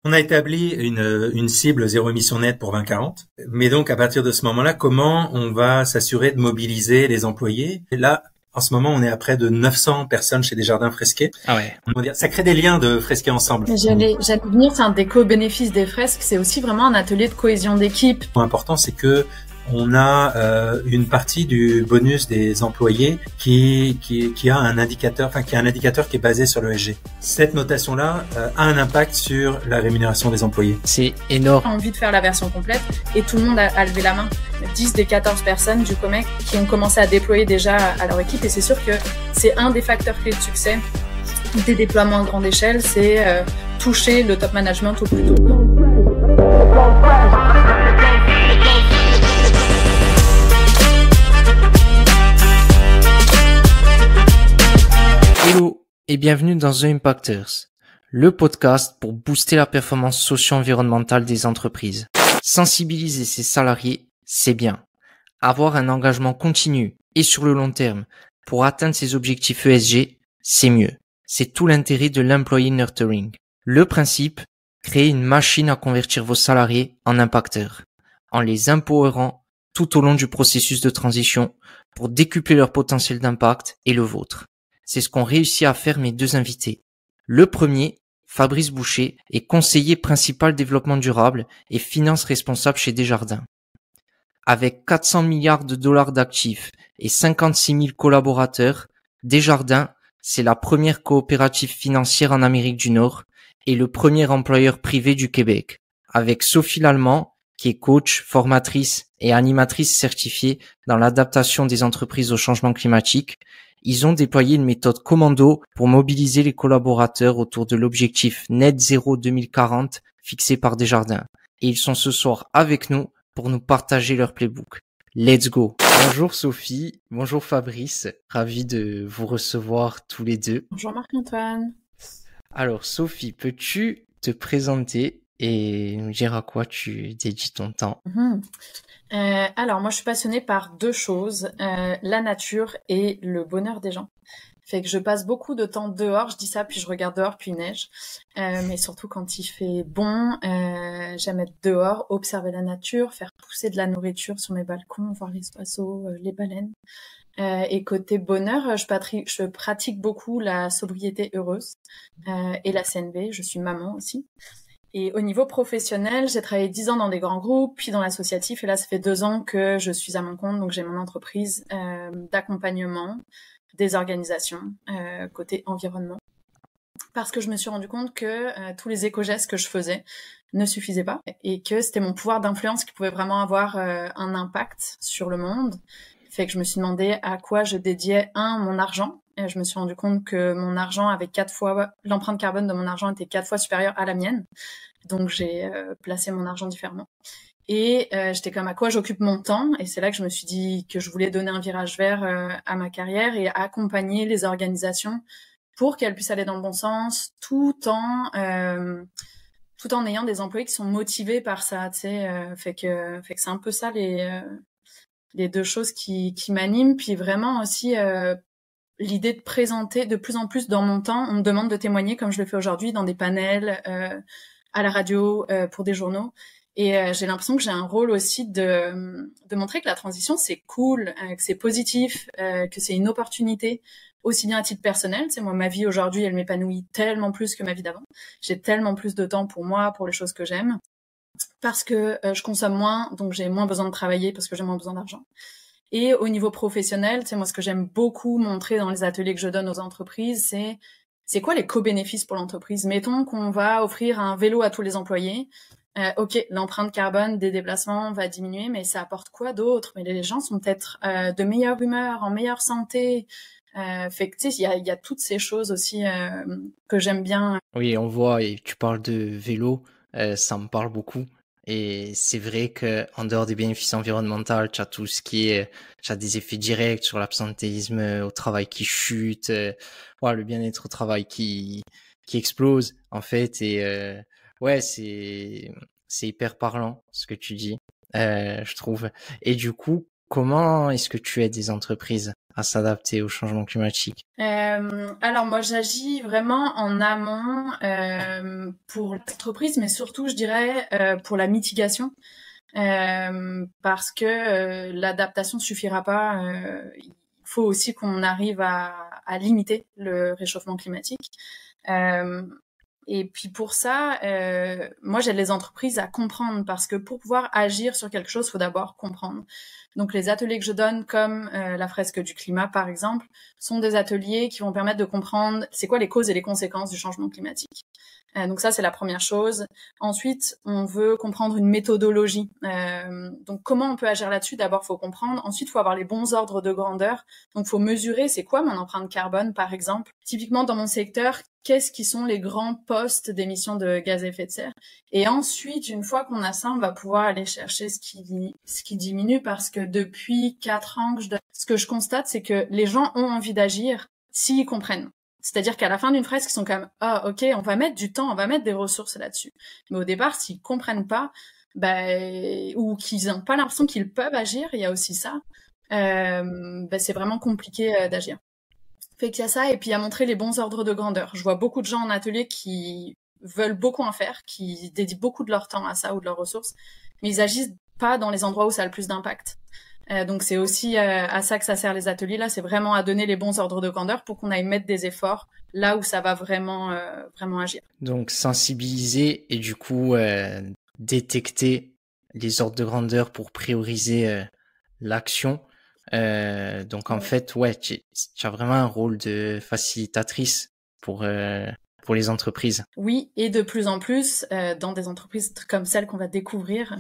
On a établi une cible zéro émission nette pour 2040. Mais donc, à partir de ce moment-là, comment on va s'assurer de mobiliser les employés? Et là, en ce moment, on est à près de 900 personnes chez Desjardins Fresquet. Ah ouais. On va dire, ça crée des liens de fresquer ensemble. Mais j'allais venir, c'est un des co-bénéfices des fresques, c'est aussi vraiment un atelier de cohésion d'équipe. Ce qui est important, c'est que on a une partie du bonus des employés qui a un indicateur, qui a un indicateur qui est basé sur l'ESG. Cette notation-là a un impact sur la rémunération des employés. C'est énorme. J'ai envie de faire la version complète et tout le monde a levé la main. 10 des 14 personnes du COMEX qui ont commencé à déployer déjà à leur équipe, et c'est sûr que c'est un des facteurs clés de succès des déploiements à grande échelle, c'est toucher le top management au plus tôt. Hello et bienvenue dans The Impactors, le podcast pour booster la performance socio-environnementale des entreprises. Sensibiliser ses salariés, c'est bien. Avoir un engagement continu et sur le long terme pour atteindre ses objectifs ESG, c'est mieux. C'est tout l'intérêt de l'employee nurturing. Le principe, créer une machine à convertir vos salariés en impacteurs, en les empowerant tout au long du processus de transition pour décupler leur potentiel d'impact et le vôtre. C'est ce qu'ont réussi à faire mes deux invités. Le premier, Fabrice Boucher, est conseiller principal développement durable et finance responsable chez Desjardins. Avec 400 milliards de dollars d'actifs et 56 000 collaborateurs, Desjardins, c'est la première coopérative financière en Amérique du Nord et le premier employeur privé du Québec. Avec Sophie Lallemand, qui est coach, formatrice et animatrice certifiée dans l'adaptation des entreprises au changement climatique, ils ont déployé une méthode commando pour mobiliser les collaborateurs autour de l'objectif Net Zéro 2040 fixé par Desjardins. Et ils sont ce soir avec nous pour nous partager leur playbook. Let's go! Bonjour Sophie, bonjour Fabrice, ravi de vous recevoir tous les deux. Bonjour Marc-Antoine. Alors Sophie, peux-tu te présenter et nous dire à quoi tu dédies ton temps? Alors moi je suis passionnée par deux choses, la nature et le bonheur des gens. Fait que je passe beaucoup de temps dehors, je dis ça puis je regarde dehors puis il neige, mais surtout quand il fait bon, j'aime être dehors, observer la nature, faire pousser de la nourriture sur mes balcons, voir les oiseaux, les baleines. Et côté bonheur, je pratique beaucoup la sobriété heureuse et la CNV, je suis maman aussi. Et au niveau professionnel, j'ai travaillé 10 ans dans des grands groupes, puis dans l'associatif, et là, ça fait 2 ans que je suis à mon compte, donc j'ai mon entreprise d'accompagnement des organisations côté environnement. Parce que je me suis rendu compte que tous les éco-gestes que je faisais ne suffisaient pas, et que c'était mon pouvoir d'influence qui pouvait vraiment avoir un impact sur le monde. Fait que je me suis demandé à quoi je dédiais mon argent. Et je me suis rendu compte que mon argent avait 4 fois, l'empreinte carbone de mon argent était 4 fois supérieure à la mienne. Donc j'ai placé mon argent différemment. Et j'étais comme à quoi j'occupe mon temps. Et c'est là que je me suis dit que je voulais donner un virage vert à ma carrière et accompagner les organisations pour qu'elles puissent aller dans le bon sens, tout en ayant des employés qui sont motivés par ça. Tu sais, fait que c'est un peu ça les deux choses qui m'animent. Puis vraiment aussi l'idée de présenter de plus en plus dans mon temps. On me demande de témoigner comme je le fais aujourd'hui dans des panels, à la radio, pour des journaux. Et j'ai l'impression que j'ai un rôle aussi de montrer que la transition, c'est cool, que c'est positif, que c'est une opportunité, aussi bien à titre personnel. Tu sais, moi, ma vie aujourd'hui, elle m'épanouit tellement plus que ma vie d'avant. J'ai tellement plus de temps pour moi, pour les choses que j'aime, parce que je consomme moins, donc j'ai moins besoin de travailler parce que j'ai moins besoin d'argent. Et au niveau professionnel, tu sais, moi, ce que j'aime beaucoup montrer dans les ateliers que je donne aux entreprises, c'est quoi les co-bénéfices pour l'entreprise? Mettons qu'on va offrir un vélo à tous les employés. Ok, l'empreinte carbone des déplacements va diminuer, mais ça apporte quoi d'autre? Mais les gens sont peut-être de meilleure humeur, en meilleure santé. Fait que tu sais, il y a toutes ces choses aussi que j'aime bien. Oui, on voit, et tu parles de vélo, ça me parle beaucoup. Et c'est vrai que en dehors des bénéfices environnementaux, tu as tout ce qui est, tu as des effets directs sur l'absentéisme au travail qui chute, ouais, le bien-être au travail qui explose en fait. Et ouais, c'est hyper parlant ce que tu dis, je trouve. Et du coup, comment est-ce que tu aides des entreprises à s'adapter au changement climatique? Alors moi j'agis vraiment en amont pour l'entreprise, mais surtout je dirais pour la mitigation, parce que l'adaptation suffira pas. Il faut aussi qu'on arrive à limiter le réchauffement climatique. Et puis pour ça, moi j'aide les entreprises à comprendre, parce que pour pouvoir agir sur quelque chose, il faut d'abord comprendre. Donc les ateliers que je donne, comme la fresque du climat par exemple, sont des ateliers qui vont permettre de comprendre c'est quoi les causes et les conséquences du changement climatique. Donc ça, c'est la première chose. Ensuite, on veut comprendre une méthodologie. Donc comment on peut agir là-dessus? D'abord, faut comprendre. Ensuite, faut avoir les bons ordres de grandeur. Donc faut mesurer c'est quoi mon empreinte carbone, par exemple. Typiquement, dans mon secteur, qu'est-ce qui sont les grands postes d'émissions de gaz à effet de serre? Et ensuite, une fois qu'on a ça, on va pouvoir aller chercher ce qui diminue, parce que depuis 4 ans ce que je constate, c'est que les gens ont envie d'agir s'ils comprennent. C'est-à-dire qu'à la fin d'une fresque, ils sont quand même « Ah, ok, on va mettre du temps, on va mettre des ressources là-dessus. » Mais au départ, s'ils comprennent pas, ou qu'ils n'ont pas l'impression qu'ils peuvent agir, il y a aussi ça, c'est vraiment compliqué d'agir. Fait qu'il y a ça, et puis à montrer les bons ordres de grandeur. Je vois beaucoup de gens en atelier qui veulent beaucoup en faire, qui dédient beaucoup de leur temps à ça ou de leurs ressources, mais ils agissent pas dans les endroits où ça a le plus d'impact. Donc c'est aussi à ça que ça sert les ateliers là, c'est vraiment à donner les bons ordres de grandeur pour qu'on aille mettre des efforts là où ça va vraiment agir. Donc sensibiliser et du coup détecter les ordres de grandeur pour prioriser l'action. Donc en fait, ouais, tu as vraiment un rôle de facilitatrice pour les entreprises. Oui, et de plus en plus, dans des entreprises comme celle qu'on va découvrir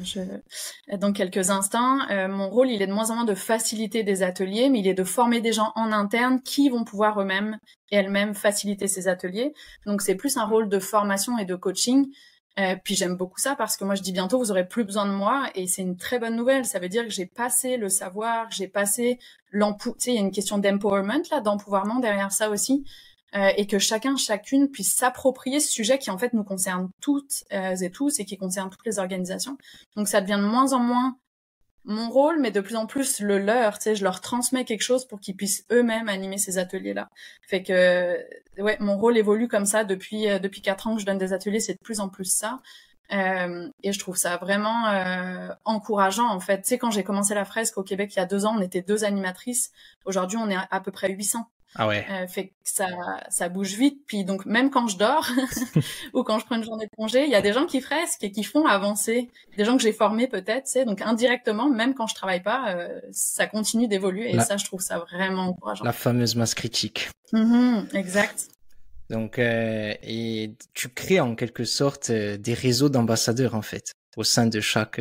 dans quelques instants, mon rôle, il est de moins en moins de faciliter des ateliers, mais il est de former des gens en interne qui vont pouvoir eux-mêmes et elles-mêmes faciliter ces ateliers. Donc c'est plus un rôle de formation et de coaching. Puis j'aime beaucoup ça, parce que moi je dis bientôt vous aurez plus besoin de moi, et c'est une très bonne nouvelle. Ça veut dire que j'ai passé le savoir, j'ai passé tu sais, il y a une question d'empowerment là, d'empouvoirment derrière ça aussi. Et que chacune puisse s'approprier ce sujet qui en fait nous concerne toutes et tous, et qui concerne toutes les organisations. Donc ça devient de moins en moins mon rôle, mais de plus en plus le leur. Tu sais, je leur transmets quelque chose pour qu'ils puissent eux-mêmes animer ces ateliers-là. Fait que ouais, mon rôle évolue comme ça depuis 4 ans que je donne des ateliers, c'est de plus en plus ça. Et je trouve ça vraiment encourageant en fait. Tu sais, quand j'ai commencé la fresque au Québec il y a 2 ans, on était 2 animatrices. Aujourd'hui, on est à peu près 800. Ah ouais. Fait que ça bouge vite. Puis donc même quand je dors ou quand je prends une journée de congé, il y a des gens qui fresquent et qui font avancer, des gens que j'ai formés peut-être, tu sais. Donc indirectement, même quand je travaille pas, ça continue d'évoluer, et ça, je trouve ça vraiment encourageant. La fameuse masse critique. Exact. Donc et tu crées en quelque sorte des réseaux d'ambassadeurs en fait au sein de chaque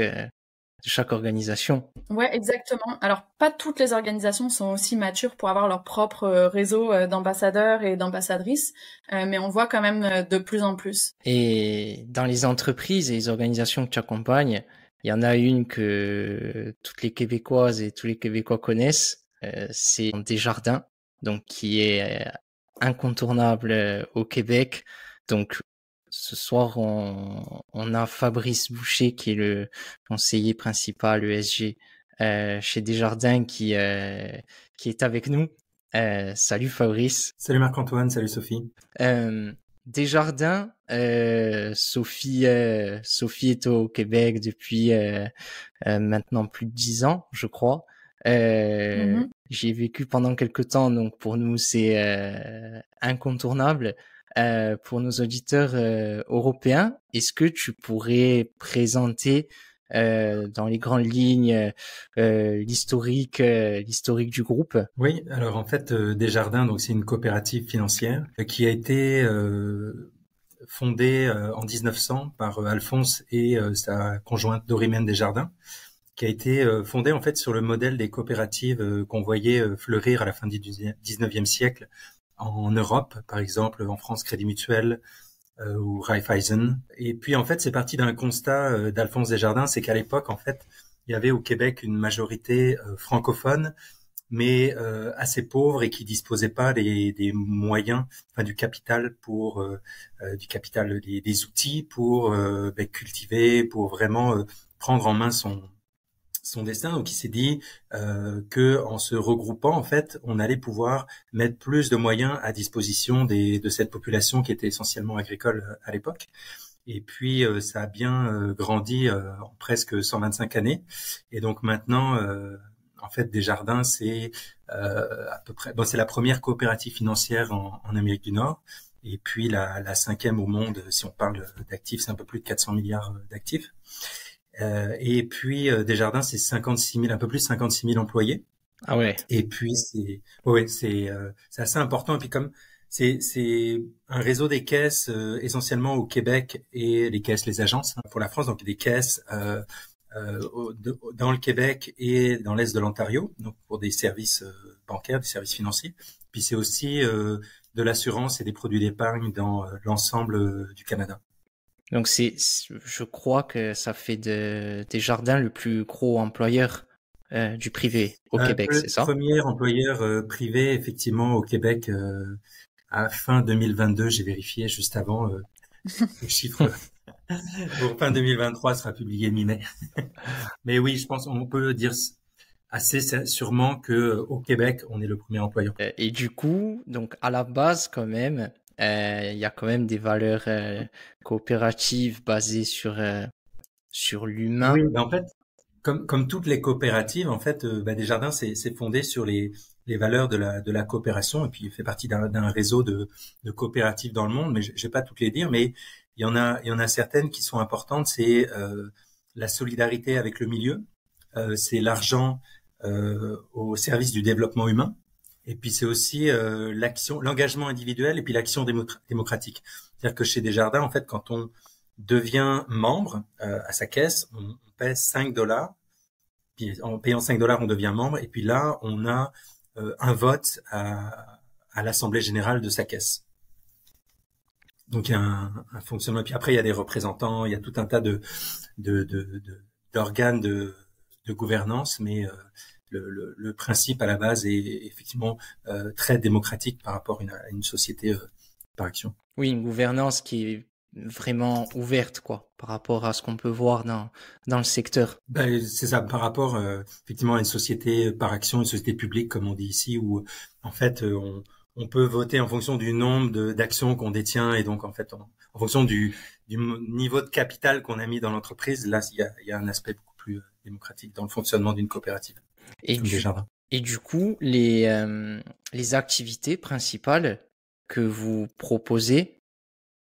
organisation. Ouais, exactement. Alors, pas toutes les organisations sont aussi matures pour avoir leur propre réseau d'ambassadeurs et d'ambassadrices, mais on voit quand même de plus en plus. Et dans les entreprises et les organisations que tu accompagnes, il y en a une que toutes les Québécoises et tous les Québécois connaissent, c'est Desjardins, donc qui est incontournable au Québec. Donc ce soir, on a Fabrice Boucher, qui est le conseiller principal ESG chez Desjardins, qui est avec nous. Salut Fabrice. Salut Marc-Antoine, salut Sophie. Desjardins, Sophie est au Québec depuis maintenant plus de 10 ans, je crois. J'y ai vécu pendant quelques temps, donc pour nous c'est incontournable. Pour nos auditeurs européens, est-ce que tu pourrais présenter dans les grandes lignes l'historique du groupe? Oui, alors en fait Desjardins, donc c'est une coopérative financière qui a été fondée en 1900 par Alphonse et sa conjointe Dorimène Desjardins, qui a été fondée en fait sur le modèle des coopératives qu'on voyait fleurir à la fin du 19e siècle en Europe, par exemple en France Crédit Mutuel ou Raiffeisen. Et puis en fait c'est parti d'un constat d'Alphonse Desjardins, c'est qu'à l'époque en fait il y avait au Québec une majorité francophone, mais assez pauvre, et qui disposait pas des moyens, enfin du capital pour des outils pour cultiver, pour vraiment prendre en main son destin. Donc il s'est dit que en se regroupant, en fait, on allait pouvoir mettre plus de moyens à disposition de cette population qui était essentiellement agricole à l'époque. Et puis ça a bien grandi en presque 125 années. Et donc maintenant, en fait, Desjardins, c'est à peu près, bon, c'est la première coopérative financière en Amérique du Nord. Et puis la cinquième au monde, si on parle d'actifs, c'est un peu plus de 400 milliards d'actifs. Et puis Desjardins, c'est 56 000, un peu plus de 56 000 employés. Ah ouais. Et puis c'est assez important. Et puis comme c'est un réseau des caisses essentiellement au Québec et les agences pour la France, donc des caisses dans le Québec et dans l'est de l'Ontario, donc pour des services bancaires, des services financiers. Puis c'est aussi de l'assurance et des produits d'épargne dans l'ensemble du Canada. Donc je crois que ça fait Desjardins le plus gros employeur du privé au Québec, c'est ça? Le premier employeur privé, effectivement, au Québec à fin 2022, j'ai vérifié juste avant le chiffre. Pour fin 2023, sera publié mi-mai. Mais oui, je pense on peut dire assez sûrement que au Québec, on est le premier employeur. Et du coup, donc à la base quand même, il y a quand même des valeurs coopératives basées sur l'humain. Oui, ben en fait, comme toutes les coopératives, en fait, Desjardins c'est fondé sur les valeurs de la coopération, et puis il fait partie d'un réseau de coopératives dans le monde, mais je vais pas toutes les dire, mais il y en a certaines qui sont importantes. C'est la solidarité avec le milieu, c'est l'argent au service du développement humain, et puis c'est aussi l'engagement individuel et puis l'action démocratique. C'est-à-dire que chez Desjardins, en fait, quand on devient membre à sa caisse, on paie $5. Puis en payant $5, on devient membre. Et puis là, on a un vote à l'Assemblée générale de sa caisse. Donc il y a un fonctionnement. Et puis après, il y a des représentants, il y a tout un tas d'organes de gouvernance, mais le principe à la base est effectivement très démocratique par rapport à une société par action. Oui, une gouvernance qui est vraiment ouverte, quoi, par rapport à ce qu'on peut voir dans le secteur. C'est ça, par rapport effectivement à une société par action, une société publique comme on dit ici, où en fait on peut voter en fonction du nombre d'actions qu'on détient, et donc en fait en fonction du niveau de capital qu'on a mis dans l'entreprise. Là, il y a un aspect beaucoup plus démocratique dans le fonctionnement d'une coopérative. Et du coup, les activités principales que vous proposez,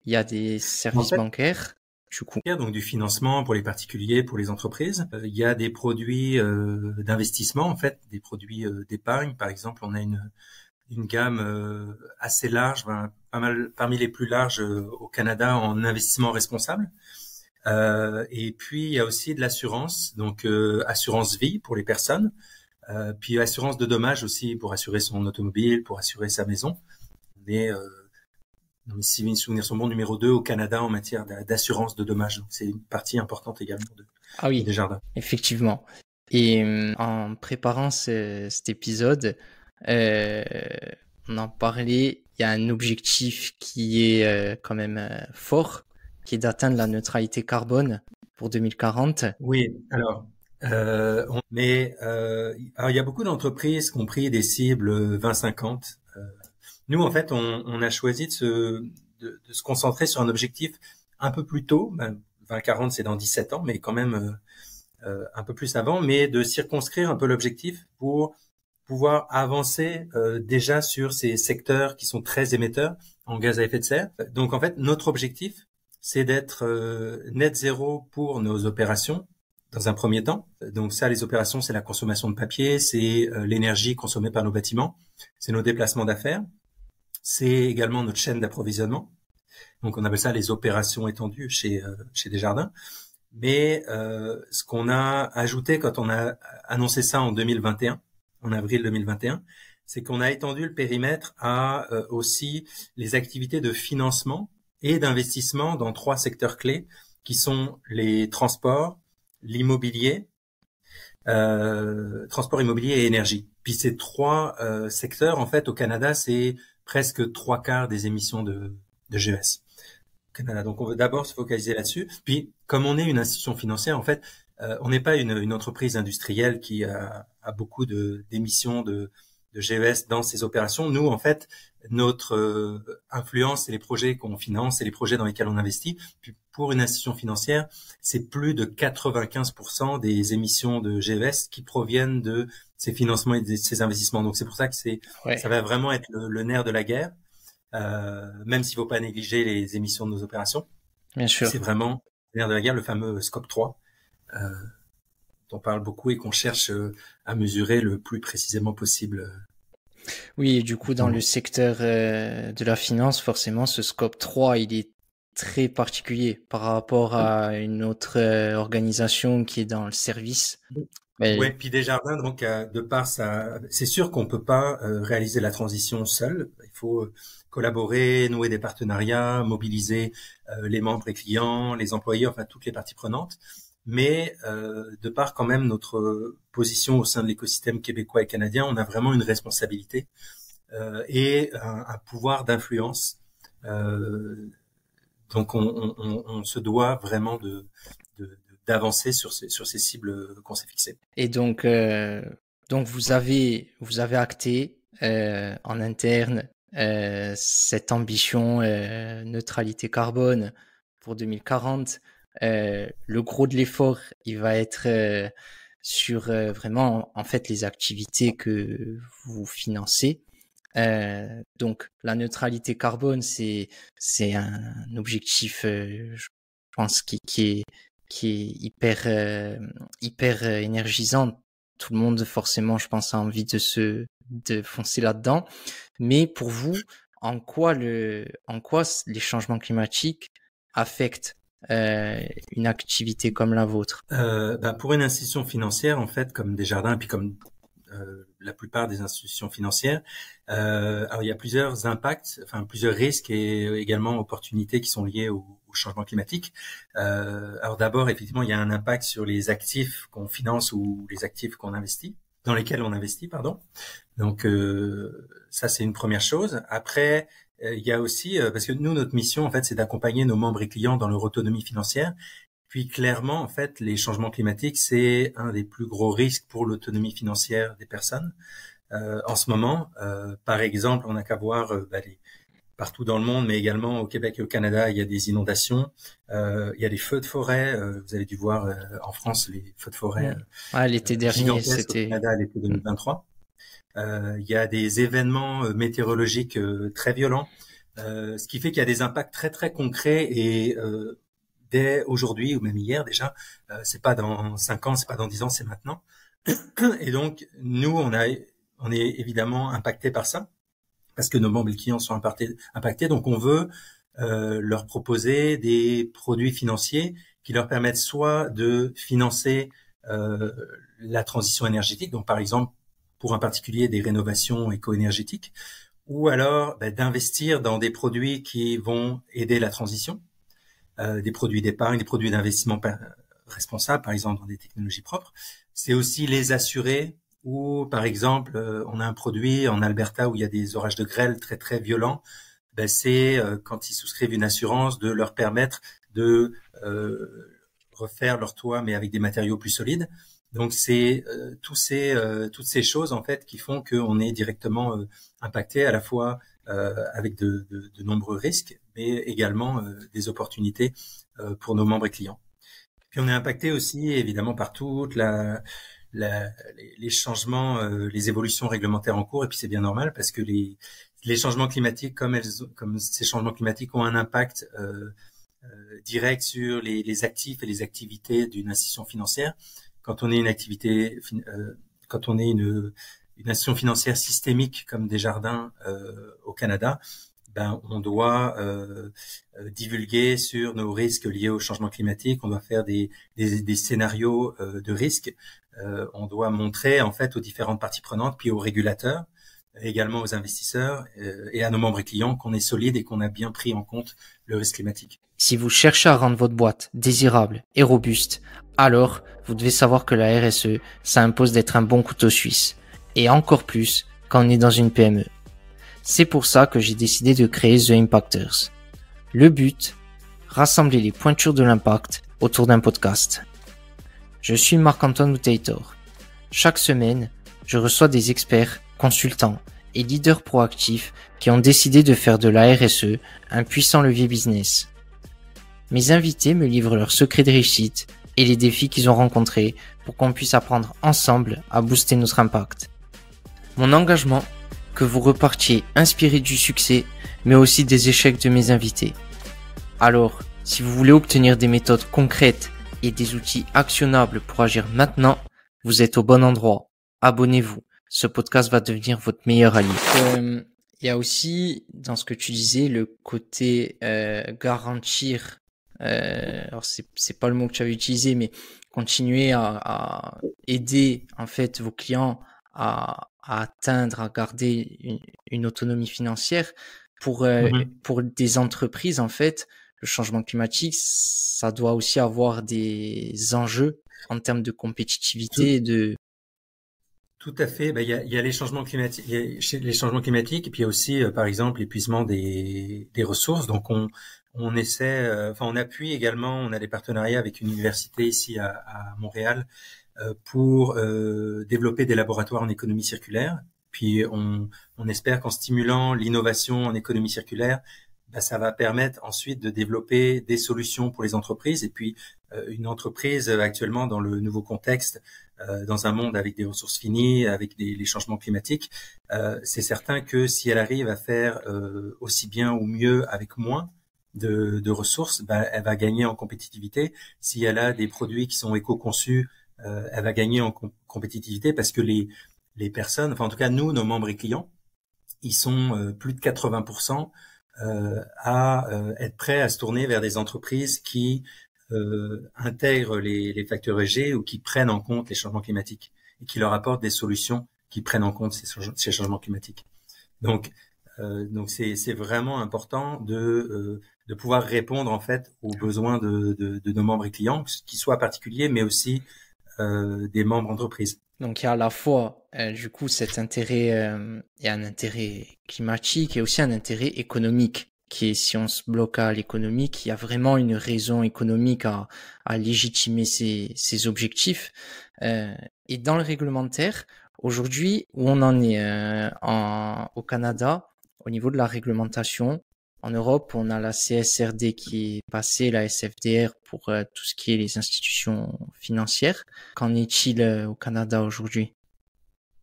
il y a des services bancaires, du coup. Donc du financement pour les particuliers, pour les entreprises. Il y a des produits d'investissement, en fait, des produits d'épargne. Par exemple, on a une gamme assez large, pas mal parmi les plus larges au Canada en investissement responsable. Et puis il y a aussi de l'assurance, donc assurance vie pour les personnes, puis assurance de dommages aussi pour assurer son automobile, pour assurer sa maison. Si mes souvenirs sont bons, numéro 2 au Canada en matière d'assurance de dommages. Donc c'est une partie importante également de Desjardins. Effectivement. Et en préparant cet épisode, on en parlait, il y a un objectif qui est quand même fort, qui est d'atteindre la neutralité carbone pour 2040. Oui, alors il y a beaucoup d'entreprises qui ont pris des cibles 2050. Nous, en fait, on a choisi de se concentrer sur un objectif un peu plus tôt. 2040, c'est dans 17 ans, mais quand même un peu plus avant, mais de circonscrire un peu l'objectif pour pouvoir avancer déjà sur ces secteurs qui sont très émetteurs en gaz à effet de serre. Donc, en fait, notre objectif, c'est d'être net zéro pour nos opérations dans un premier temps. Donc ça, les opérations, c'est la consommation de papier, c'est l'énergie consommée par nos bâtiments, c'est nos déplacements d'affaires, c'est également notre chaîne d'approvisionnement. Donc on appelle ça les opérations étendues chez Desjardins. Mais ce qu'on a ajouté quand on a annoncé ça en 2021, en avril 2021, c'est qu'on a étendu le périmètre à aussi les activités de financement et d'investissement dans 3 secteurs clés qui sont les transports, l'immobilier, transport, immobilier et énergie. Puis ces 3 secteurs, en fait, au Canada, c'est presque 3/4 des émissions de GES au Canada. Donc, on veut d'abord se focaliser là-dessus. Puis, comme on est une institution financière, en fait, on n'est pas une entreprise industrielle qui a beaucoup d'émissions de GES dans ses opérations. Nous, en fait, notre influence, c'est les projets qu'on finance, c'est les projets dans lesquels on investit. Puis pour une institution financière, c'est plus de 95% des émissions de GES qui proviennent de ces financements et de ces investissements. Donc c'est pour ça que ça va vraiment être le nerf de la guerre, même s'il ne faut pas négliger les émissions de nos opérations. Bien sûr. C'est vraiment le nerf de la guerre, le fameux Scope 3. On parle beaucoup et qu'on cherche à mesurer le plus précisément possible. Oui, et du coup, dans le secteur de la finance, forcément, ce scope 3, il est très particulier par rapport à une autre organisation qui est dans le service. Oui, puis Desjardins, donc, de par ça, c'est sûr qu'on peut pas réaliser la transition seul. Il faut collaborer, nouer des partenariats, mobiliser les membres et clients, les employés, enfin toutes les parties prenantes. Mais de par quand même notre position au sein de l'écosystème québécois et canadien, on a vraiment une responsabilité et un pouvoir d'influence. Donc on se doit vraiment d'avancer sur ces cibles qu'on s'est fixées. Et donc vous avez acté en interne cette ambition neutralité carbone pour 2040. Le gros de l'effort, il va être sur vraiment en fait les activités que vous financez. Donc la neutralité carbone, c'est un objectif, je pense qui est hyper énergisant. Tout le monde forcément, je pense, a envie de foncer là-dedans. Mais pour vous, en quoi les changements climatiques affectent une activité comme la vôtre? Pour une institution financière, en fait, comme Desjardins, et puis comme la plupart des institutions financières, alors il y a plusieurs impacts, enfin plusieurs risques et également opportunités qui sont liés au changement climatique. Alors d'abord, effectivement, il y a un impact sur les actifs qu'on finance ou les actifs qu'on investit, dans lesquels on investit, pardon. Donc ça, c'est une première chose. Après, il y a aussi, parce que nous, notre mission, en fait, c'est d'accompagner nos membres et clients dans leur autonomie financière. Puis clairement, en fait, les changements climatiques, c'est un des plus gros risques pour l'autonomie financière des personnes. En ce moment, par exemple, on n'a qu'à voir partout dans le monde, mais également au Québec et au Canada, il y a des inondations, il y a des feux de forêt. Vous avez dû voir en France les feux de forêt. L'été dernier, c'était au Canada, l'été 2023. Il y a des événements météorologiques très violents, ce qui fait qu'il y a des impacts très très concrets et dès aujourd'hui ou même hier déjà, c'est pas dans 5 ans, c'est pas dans 10 ans, c'est maintenant. Et donc nous, on est évidemment impactés par ça parce que nos membres et clients sont impactés. Donc on veut leur proposer des produits financiers qui leur permettent soit de financer la transition énergétique, donc par exemple pour un particulier des rénovations éco-énergétiques, ou alors d'investir dans des produits qui vont aider la transition, des produits d'épargne, des produits d'investissement responsables, par exemple dans des technologies propres. C'est aussi les assurer, ou par exemple, on a un produit en Alberta où il y a des orages de grêle très très violents, c'est quand ils souscrivent une assurance de leur permettre de refaire leur toit mais avec des matériaux plus solides. Donc c'est toutes ces choses en fait qui font qu'on est directement impacté à la fois avec de nombreux risques, mais également des opportunités pour nos membres et clients. Puis on est impacté aussi évidemment par toutes les changements, les évolutions réglementaires en cours, et puis c'est bien normal parce que les changements climatiques, comme ces changements climatiques ont un impact direct sur les actifs et les activités d'une institution financière. Quand on est une institution financière systémique comme Desjardins au Canada, on doit divulguer sur nos risques liés au changement climatique. On doit faire des scénarios de risques. On doit montrer en fait aux différentes parties prenantes, puis aux régulateurs, également aux investisseurs et à nos membres et clients qu'on est solide et qu'on a bien pris en compte le risque climatique. Si vous cherchez à rendre votre boîte désirable et robuste, alors vous devez savoir que la RSE, ça impose d'être un bon couteau suisse. Et encore plus quand on est dans une PME. C'est pour ça que j'ai décidé de créer The Impactors. Le but, rassembler les pointures de l'impact autour d'un podcast. Je suis Marc-Antoine Outeitor. Chaque semaine, je reçois des experts, consultants et leaders proactifs qui ont décidé de faire de la RSE un puissant levier business. Mes invités me livrent leurs secrets de réussite et les défis qu'ils ont rencontrés pour qu'on puisse apprendre ensemble à booster notre impact. Mon engagement, que vous repartiez inspiré du succès, mais aussi des échecs de mes invités. Alors, si vous voulez obtenir des méthodes concrètes et des outils actionnables pour agir maintenant, vous êtes au bon endroit. Abonnez-vous. Ce podcast va devenir votre meilleur allié. Il y a aussi, dans ce que tu disais, le côté garantir, alors c'est pas le mot que tu avais utilisé, mais continuer à aider en fait vos clients à atteindre, à garder une autonomie financière. Pour des entreprises, en fait, le changement climatique, ça doit aussi avoir des enjeux en termes de compétitivité et de... Tout à fait. Il y a les changements climatiques, les changements climatiques, et puis il y a aussi, par exemple, l'épuisement des ressources. Donc, on essaie, on appuie également. On a des partenariats avec une université ici à Montréal pour développer des laboratoires en économie circulaire. Puis, on espère qu'en stimulant l'innovation en économie circulaire, ça va permettre ensuite de développer des solutions pour les entreprises. Et puis, une entreprise actuellement dans le nouveau contexte, dans un monde avec des ressources finies, avec les changements climatiques, c'est certain que si elle arrive à faire aussi bien ou mieux avec moins de ressources, elle va gagner en compétitivité. Si elle a des produits qui sont éco-conçus, elle va gagner en compétitivité parce que les personnes, en tout cas nous, nos membres et clients, ils sont plus de 80% à être prêts à se tourner vers des entreprises qui intègrent les facteurs ESG ou qui prennent en compte les changements climatiques et qui leur apportent des solutions qui prennent en compte ces changements climatiques. Donc c'est vraiment important de pouvoir répondre en fait aux besoins de nos membres et clients, qu'ils soient particuliers mais aussi des membres entreprises. Donc il y a à la fois du coup cet intérêt, il y a un intérêt climatique et aussi un intérêt économique qui est, si on se bloque à l'économique, il y a vraiment une raison économique à légitimer ces objectifs. Et dans le réglementaire, aujourd'hui, où on en est au Canada, au niveau de la réglementation, en Europe, on a la CSRD qui est passée, la SFDR pour tout ce qui est les institutions financières. Qu'en est-il au Canada aujourd'hui?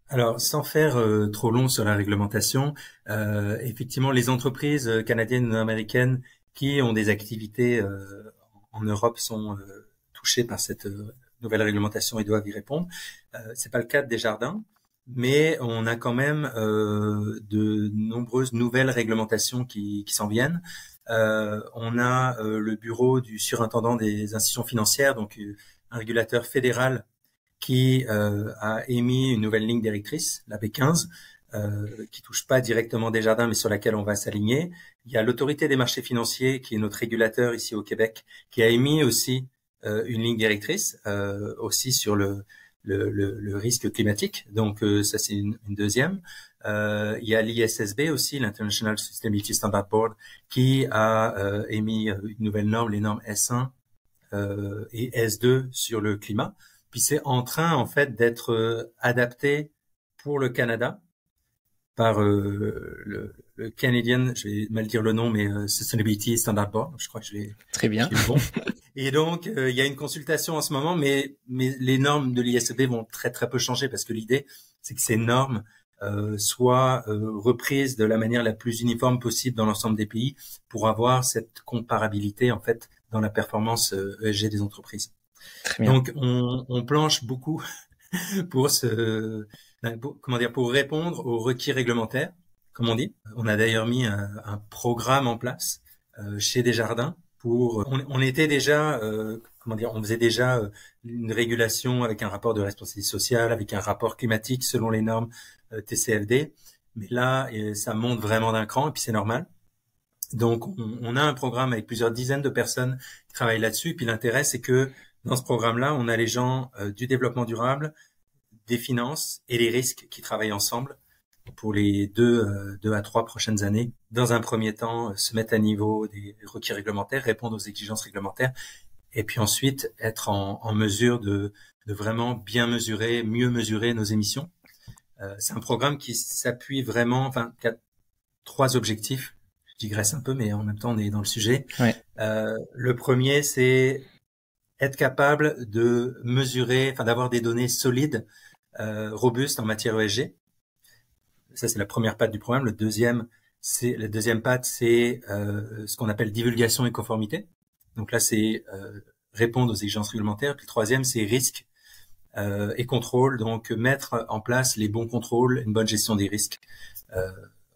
Alors, sans faire trop long sur la réglementation, effectivement, les entreprises canadiennes ou américaines qui ont des activités en Europe sont touchées par cette nouvelle réglementation et doivent y répondre. C'est pas le cas de Desjardins, mais on a quand même de nombreuses nouvelles réglementations qui s'en viennent. On a le bureau du surintendant des institutions financières, donc un régulateur fédéral qui a émis une nouvelle ligne directrice, la B15, qui touche pas directement Desjardins, mais sur laquelle on va s'aligner. Il y a l'autorité des marchés financiers, qui est notre régulateur ici au Québec, qui a émis aussi une ligne directrice, aussi sur le risque climatique. Donc ça c'est une deuxième. Il y a l'ISSB aussi, l'International Sustainability Standard Board, qui a émis une nouvelle norme, les normes S1 et S2 sur le climat. Puis c'est en train en fait d'être adapté pour le Canada par le Canadian, je vais mal dire le nom, mais Sustainability Standard Board. Je crois que je l'ai très bien. Bon. Et donc il y a une consultation en ce moment, mais les normes de l'ISSB vont très très peu changer parce que l'idée c'est que ces normes soient reprises de la manière la plus uniforme possible dans l'ensemble des pays pour avoir cette comparabilité en fait dans la performance ESG des entreprises. Donc, on planche beaucoup pour pour répondre aux requis réglementaires, comme on dit. On a d'ailleurs mis un programme en place chez Desjardins on était déjà, on faisait déjà une régulation avec un rapport de responsabilité sociale, avec un rapport climatique selon les normes TCFD. Mais là, ça monte vraiment d'un cran et puis c'est normal. Donc, on a un programme avec plusieurs dizaines de personnes qui travaillent là-dessus. Et puis l'intérêt, c'est que dans ce programme-là, on a les gens du développement durable, des finances et les risques qui travaillent ensemble pour les 2 à 3 prochaines années. Dans un premier temps, se mettre à niveau des requis réglementaires, répondre aux exigences réglementaires et puis ensuite être en mesure de vraiment bien mesurer, mieux mesurer nos émissions. C'est un programme qui s'appuie vraiment, qui a 3 objectifs. Je digresse un peu, mais en même temps on est dans le sujet. Ouais. Le premier, c'est être capable de mesurer, d'avoir des données solides, robustes en matière ESG. Ça, c'est la première patte du programme. La deuxième patte, c'est ce qu'on appelle divulgation et conformité. Donc là, c'est répondre aux exigences réglementaires. Puis le troisième, c'est risque et contrôle. Donc mettre en place les bons contrôles, une bonne gestion des risques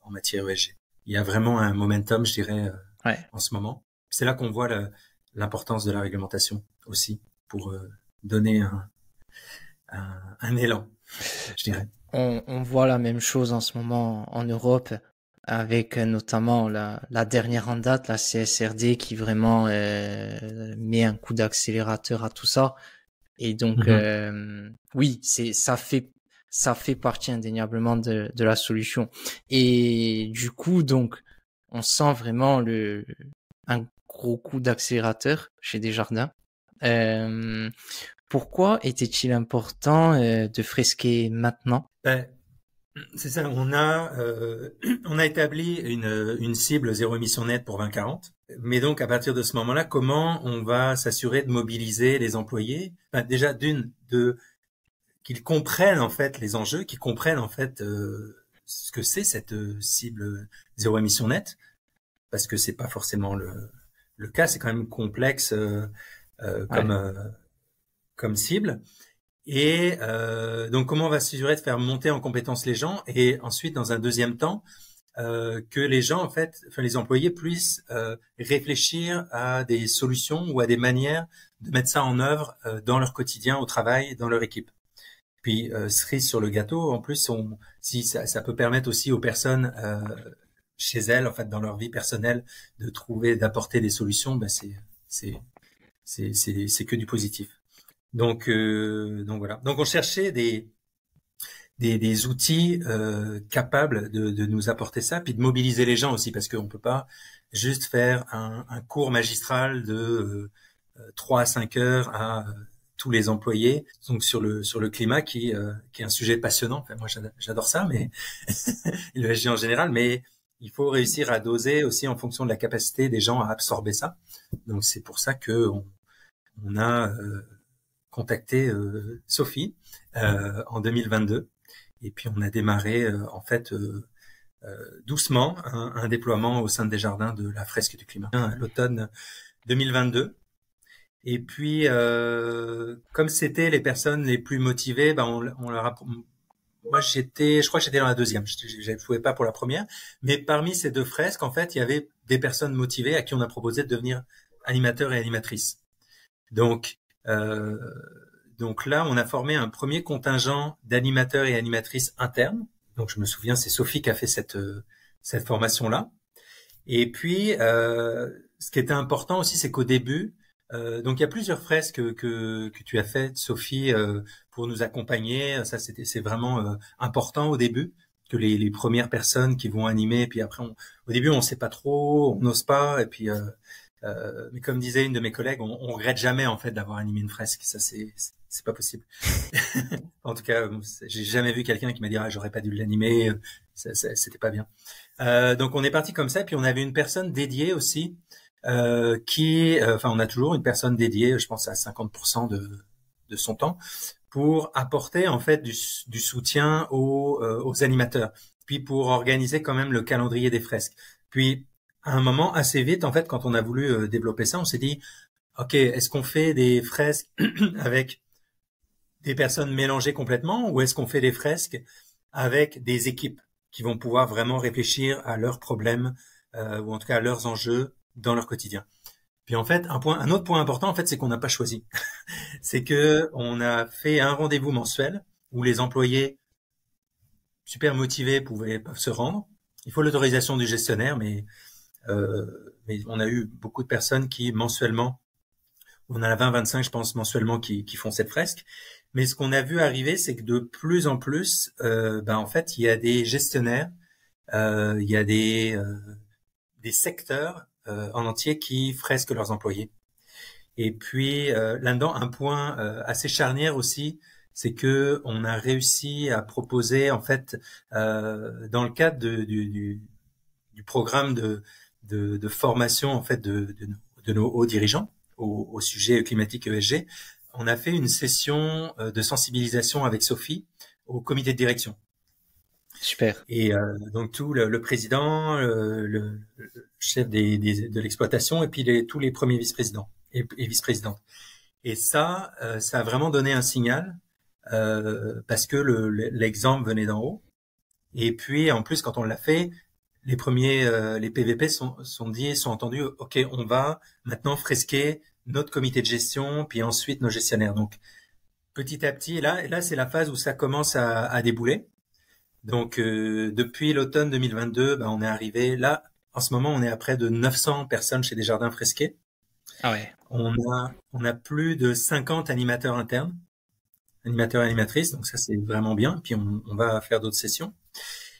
en matière ESG. Il y a vraiment un momentum, je dirais, en ce moment. C'est là qu'on voit l'importance de la réglementation aussi pour donner un élan, je dirais. On voit la même chose en ce moment en Europe, avec notamment la dernière en date, la CSRD, qui vraiment met un coup d'accélérateur à tout ça. Et donc, oui, ça fait partie indéniablement de la solution. Et du coup, donc, on sent vraiment un gros coup d'accélérateur chez Desjardins. Pourquoi était-il important de fresquer maintenant? C'est ça, on a établi une cible zéro émission nette pour 2040. Mais donc, à partir de ce moment-là, comment on va s'assurer de mobiliser les employés? Déjà, qu'ils comprennent en fait les enjeux, qu'ils comprennent en fait ce que c'est cette cible zéro émission nette, parce que c'est pas forcément le cas, c'est quand même complexe comme cible. Et donc, comment on va s'assurer de faire monter en compétence les gens, et ensuite, dans un deuxième temps, que les gens, en fait, les employés puissent réfléchir à des solutions ou à des manières de mettre ça en œuvre dans leur quotidien, au travail, dans leur équipe. Puis, cerise sur le gâteau, en plus, si ça peut permettre aussi aux personnes chez elles, en fait, dans leur vie personnelle, d'apporter des solutions, c'est que du positif. Donc voilà. Donc on cherchait des outils capables de nous apporter ça, puis de mobiliser les gens aussi, parce qu'on peut pas juste faire un cours magistral de 3 à 5 heures à tous les employés, donc sur le climat qui est un sujet passionnant. Moi j'adore ça, mais le ESG en général, mais il faut réussir à doser aussi en fonction de la capacité des gens à absorber ça. Donc c'est pour ça que on a contacté Sophie en 2022, et puis on a démarré en fait doucement un déploiement au sein de Desjardins de la fresque du climat à l'automne 2022. Et puis comme c'était les personnes les plus motivées, on leur a... Moi je crois que j'étais dans la deuxième, je ne pouvais pas pour la première, mais parmi ces 2 fresques, en fait, il y avait des personnes motivées à qui on a proposé de devenir animateurs et animatrices. Donc là, on a formé un premier contingent d'animateurs et animatrices internes. Donc, je me souviens, c'est Sophie qui a fait cette formation-là. Et puis, ce qui était important aussi, c'est qu'au début, donc il y a plusieurs fresques que tu as faites, Sophie, pour nous accompagner. Ça, c'est vraiment important au début, que les premières personnes qui vont animer. Puis après, au début, on sait pas trop, on n'ose pas, et puis mais comme disait une de mes collègues, on regrette jamais en fait d'avoir animé une fresque. Ça c'est pas possible. En tout cas, j'ai jamais vu quelqu'un qui m'a dit j'aurais pas dû l'animer. C'était pas bien. Donc on est parti comme ça. Puis on avait une personne dédiée aussi on a toujours une personne dédiée, je pense à 50% de son temps, pour apporter en fait du soutien aux animateurs. Puis pour organiser quand même le calendrier des fresques. Puis à un moment, assez vite, en fait, quand on a voulu développer ça, on s'est dit, OK, est-ce qu'on fait des fresques avec des personnes mélangées complètement, ou est-ce qu'on fait des fresques avec des équipes qui vont pouvoir vraiment réfléchir à leurs problèmes ou en tout cas à leurs enjeux dans leur quotidien? Puis en fait, un autre point important, en fait, c'est qu'on n'a pas choisi. C'est que on a fait un rendez-vous mensuel où les employés super motivés peuvent se rendre. Il faut l'autorisation du gestionnaire, mais on a eu beaucoup de personnes qui mensuellement, on en a 20-25 je pense mensuellement qui font cette fresque. Mais ce qu'on a vu arriver, c'est que de plus en plus, en fait, il y a des gestionnaires, il y a des secteurs en entier qui fresquent leurs employés. Et puis là-dedans, un point assez charnière aussi, c'est que on a réussi à proposer en fait dans le cadre du programme de formation en fait de nos hauts dirigeants au sujet climatique ESG, on a fait une session de sensibilisation avec Sophie au comité de direction. Super. Et donc tout le président, le chef de l'exploitation, et puis tous les premiers vice-présidents et vice-présidentes. Et ça a vraiment donné un signal parce que l'exemple venait d'en haut. Et puis en plus, quand on l'a fait, les PVP sont entendus. Ok, on va maintenant fresquer notre comité de gestion, puis ensuite nos gestionnaires. Donc petit à petit, et là c'est la phase où ça commence à débouler. Donc depuis l'automne 2022, on est arrivé là. En ce moment, on est à près de 900 personnes chez Desjardins Fresqués. Ah ouais. On a plus de 50 animateurs internes, animateurs et animatrices. Donc ça, c'est vraiment bien. Puis on va faire d'autres sessions.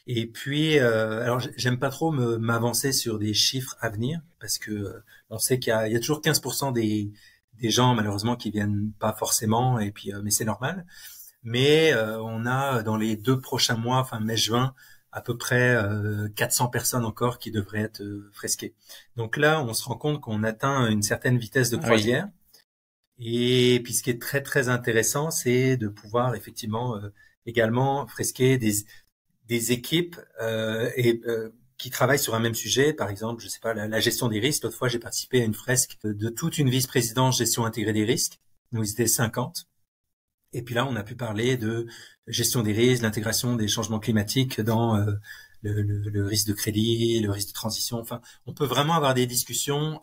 Et puis, alors j'aime pas trop m'avancer sur des chiffres à venir parce que on sait qu'il y a toujours 15% des gens malheureusement qui viennent pas forcément. Et puis, mais c'est normal. Mais on a dans les 2 prochains mois, fin mai-juin, à peu près 400 personnes encore qui devraient être fresquées. Donc là, on se rend compte qu'on atteint une certaine vitesse de croisière. Oui. Et puis ce qui est très très intéressant, c'est de pouvoir effectivement également fresquer des équipes qui travaillent sur un même sujet. Par exemple, je sais pas, la gestion des risques. L'autre fois, j'ai participé à une fresque de toute une vice-présidence gestion intégrée des risques. Nous, ils étaient 50. Et puis là, on a pu parler de gestion des risques, l'intégration des changements climatiques dans le risque de crédit, le risque de transition. Enfin, on peut vraiment avoir des discussions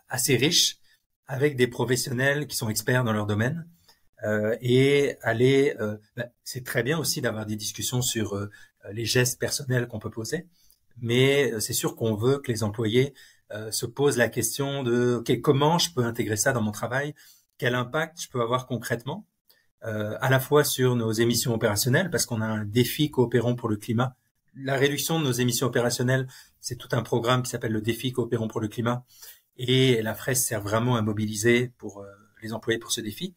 assez riches avec des professionnels qui sont experts dans leur domaine et aller. C'est très bien aussi d'avoir des discussions sur les gestes personnels qu'on peut poser, mais c'est sûr qu'on veut que les employés se posent la question de ok, comment je peux intégrer ça dans mon travail, quel impact je peux avoir concrètement. À la fois sur nos émissions opérationnelles, parce qu'on a un défi Coopérons pour le climat. La réduction de nos émissions opérationnelles, c'est tout un programme qui s'appelle le défi Coopérons pour le climat. Et la FRES sert vraiment à mobiliser pour les employés pour ce défi.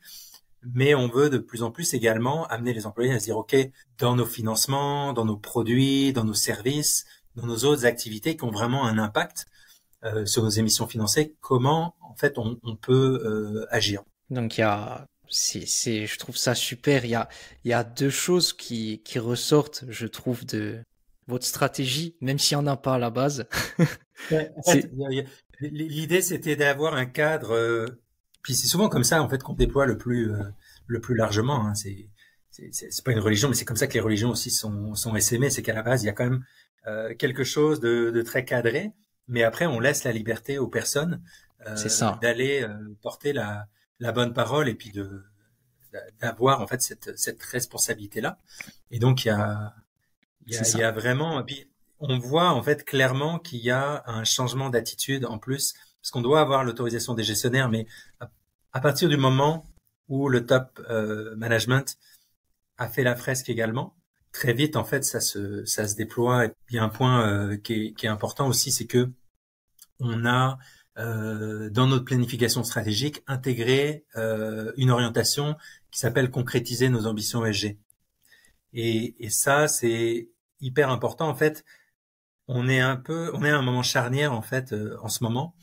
Mais on veut de plus en plus également amener les employés à se dire, OK, dans nos financements, dans nos produits, dans nos services, dans nos autres activités qui ont vraiment un impact sur nos émissions financières, comment, en fait, on peut agir. Donc, je trouve ça super. Il y a 2 choses qui ressortent, je trouve, de votre stratégie, même s'il n'y en a pas à la base. Ouais, en fait, l'idée, c'était d'avoir un cadre, puis c'est souvent comme ça, en fait, qu'on déploie le plus largement, hein. C'est pas une religion, mais c'est comme ça que les religions aussi sont essaimées. C'est qu'à la base, il y a quand même quelque chose de très cadré, mais après, on laisse la liberté aux personnes d'aller porter la bonne parole et puis d'avoir en fait cette responsabilité-là. Et donc il y a vraiment, puis on voit en fait clairement qu'il y a un changement d'attitude en plus, parce qu'on doit avoir l'autorisation des gestionnaires, mais à partir du moment où le top management a fait la fresque également, très vite en fait ça se déploie. Et puis un point qui est important aussi, c'est que on a dans notre planification stratégique, intégrer une orientation qui s'appelle concrétiser nos ambitions ESG. Et ça, c'est hyper important. En fait, on est à un moment charnière en fait en ce moment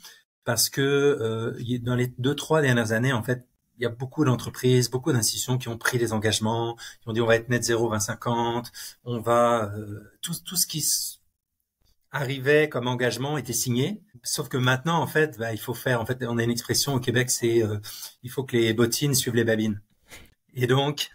parce que dans les 2-3 dernières années, en fait, il y a beaucoup d'entreprises, beaucoup d'institutions qui ont pris des engagements, qui ont dit on va être net zéro 2050, on va tout ce qui arrivait comme engagement était signé. Sauf que maintenant, en fait, il faut faire. En fait, on a une expression au Québec, c'est il faut que les bottines suivent les babines. Et donc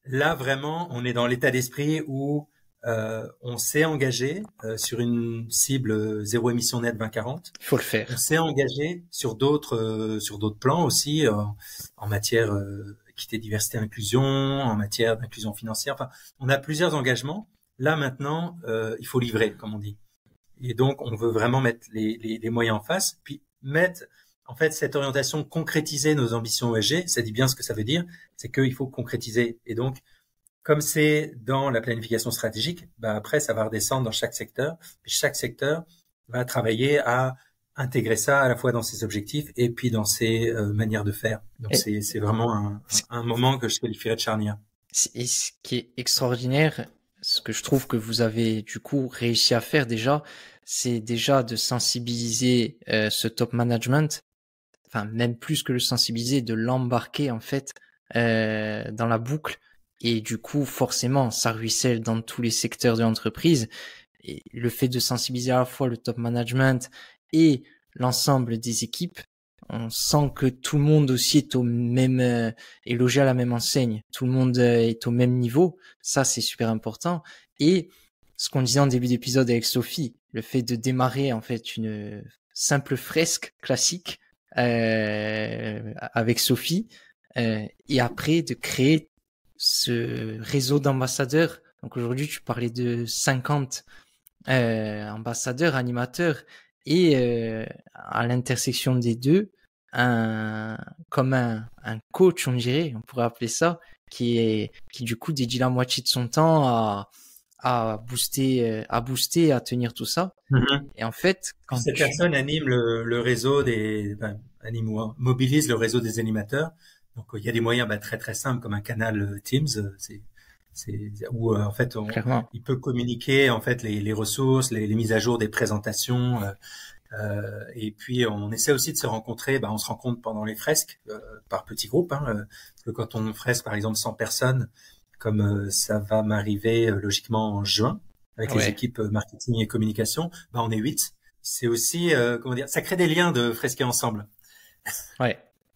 là, vraiment, on est dans l'état d'esprit où on s'est engagé sur une cible zéro émission nette 2040. Il faut le faire. On s'est engagé sur d'autres plans aussi en matière équité, diversité, inclusion, en matière d'inclusion financière. Enfin, on a plusieurs engagements. Là maintenant, il faut livrer, comme on dit. Et donc, on veut vraiment mettre les moyens en face, puis mettre, en fait, cette orientation, concrétiser nos ambitions ESG, ça dit bien ce que ça veut dire, c'est qu'il faut concrétiser. Et donc, comme c'est dans la planification stratégique, après, ça va redescendre dans chaque secteur, puis chaque secteur va travailler à intégrer ça à la fois dans ses objectifs et puis dans ses manières de faire. Donc c'est vraiment un moment que je qualifierais de charnière. Et ce qui est extraordinaire, ce que je trouve que vous avez du coup réussi à faire déjà, c'est déjà de sensibiliser ce top management, enfin même plus que le sensibiliser, de l'embarquer en fait dans la boucle. Et du coup, forcément, ça ruisselle dans tous les secteurs de l'entreprise. Et le fait de sensibiliser à la fois le top management et l'ensemble des équipes, on sent que tout le monde aussi est au même, est logé à la même enseigne. Tout le monde est au même niveau. Ça, c'est super important. Et ce qu'on disait en début d'épisode avec Sophie, le fait de démarrer en fait une simple fresque classique avec Sophie, et après de créer ce réseau d'ambassadeurs. Donc aujourd'hui, tu parlais de 50 ambassadeurs, animateurs, et à l'intersection des deux, comme un coach, on dirait, on pourrait appeler ça, qui du coup dédie la moitié de son temps à booster, à tenir tout ça. Et en fait, quand cette personne anime le réseau anime ou mobilise le réseau des animateurs. Donc il y a des moyens très très simples comme un canal Teams, où en fait il peut communiquer en fait les ressources, les mises à jour des présentations, et puis on essaie aussi de se rencontrer. On se rencontre pendant les fresques par petits groupes, parce que quand on fresque par exemple 100 personnes, comme ça va m'arriver logiquement en juin avec les équipes marketing et communication, on est 8. C'est aussi ça crée des liens de fresquer ensemble.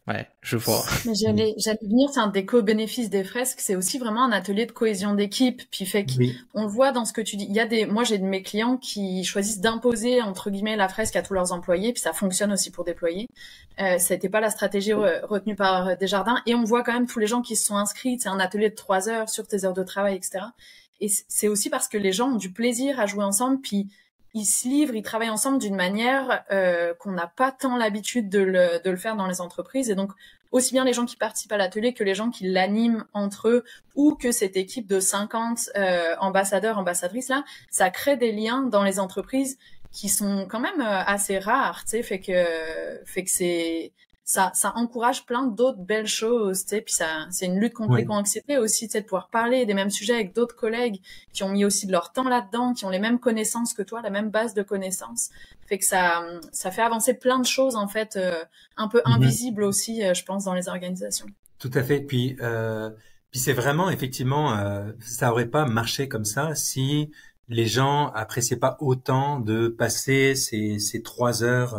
Ouais, je vois. Mais j'allais venir, c'est un des co-bénéfices des fresques, c'est aussi vraiment un atelier de cohésion d'équipe, puis on le voit dans ce que tu dis. Moi j'ai de mes clients qui choisissent d'imposer entre guillemets la fresque à tous leurs employés, puis ça fonctionne aussi pour déployer. Ça n'était pas la stratégie retenue par Desjardins, et on voit quand même tous les gens qui se sont inscrits. C'est un atelier de 3 heures sur tes heures de travail, etc. Et c'est aussi parce que les gens ont du plaisir à jouer ensemble, puis ils se livrent, ils travaillent ensemble d'une manière qu'on n'a pas tant l'habitude de le faire dans les entreprises. Et donc, aussi bien les gens qui participent à l'atelier que les gens qui l'animent entre eux, ou que cette équipe de 50 ambassadeurs, ambassadrices, là, ça crée des liens dans les entreprises qui sont quand même assez rares, tu sais, fait que ça encourage plein d'autres belles choses, tu sais, puis c'est une lutte contre l'éco-anxiété aussi, tu sais, de pouvoir parler des mêmes sujets avec d'autres collègues qui ont mis aussi de leur temps là-dedans, qui ont les mêmes connaissances que toi, la même base de connaissances, fait que ça fait avancer plein de choses en fait, un peu invisibles aussi, je pense, dans les organisations. Tout à fait. Puis c'est vraiment effectivement, ça aurait pas marché comme ça si les gens appréciaient pas autant de passer ces 3 heures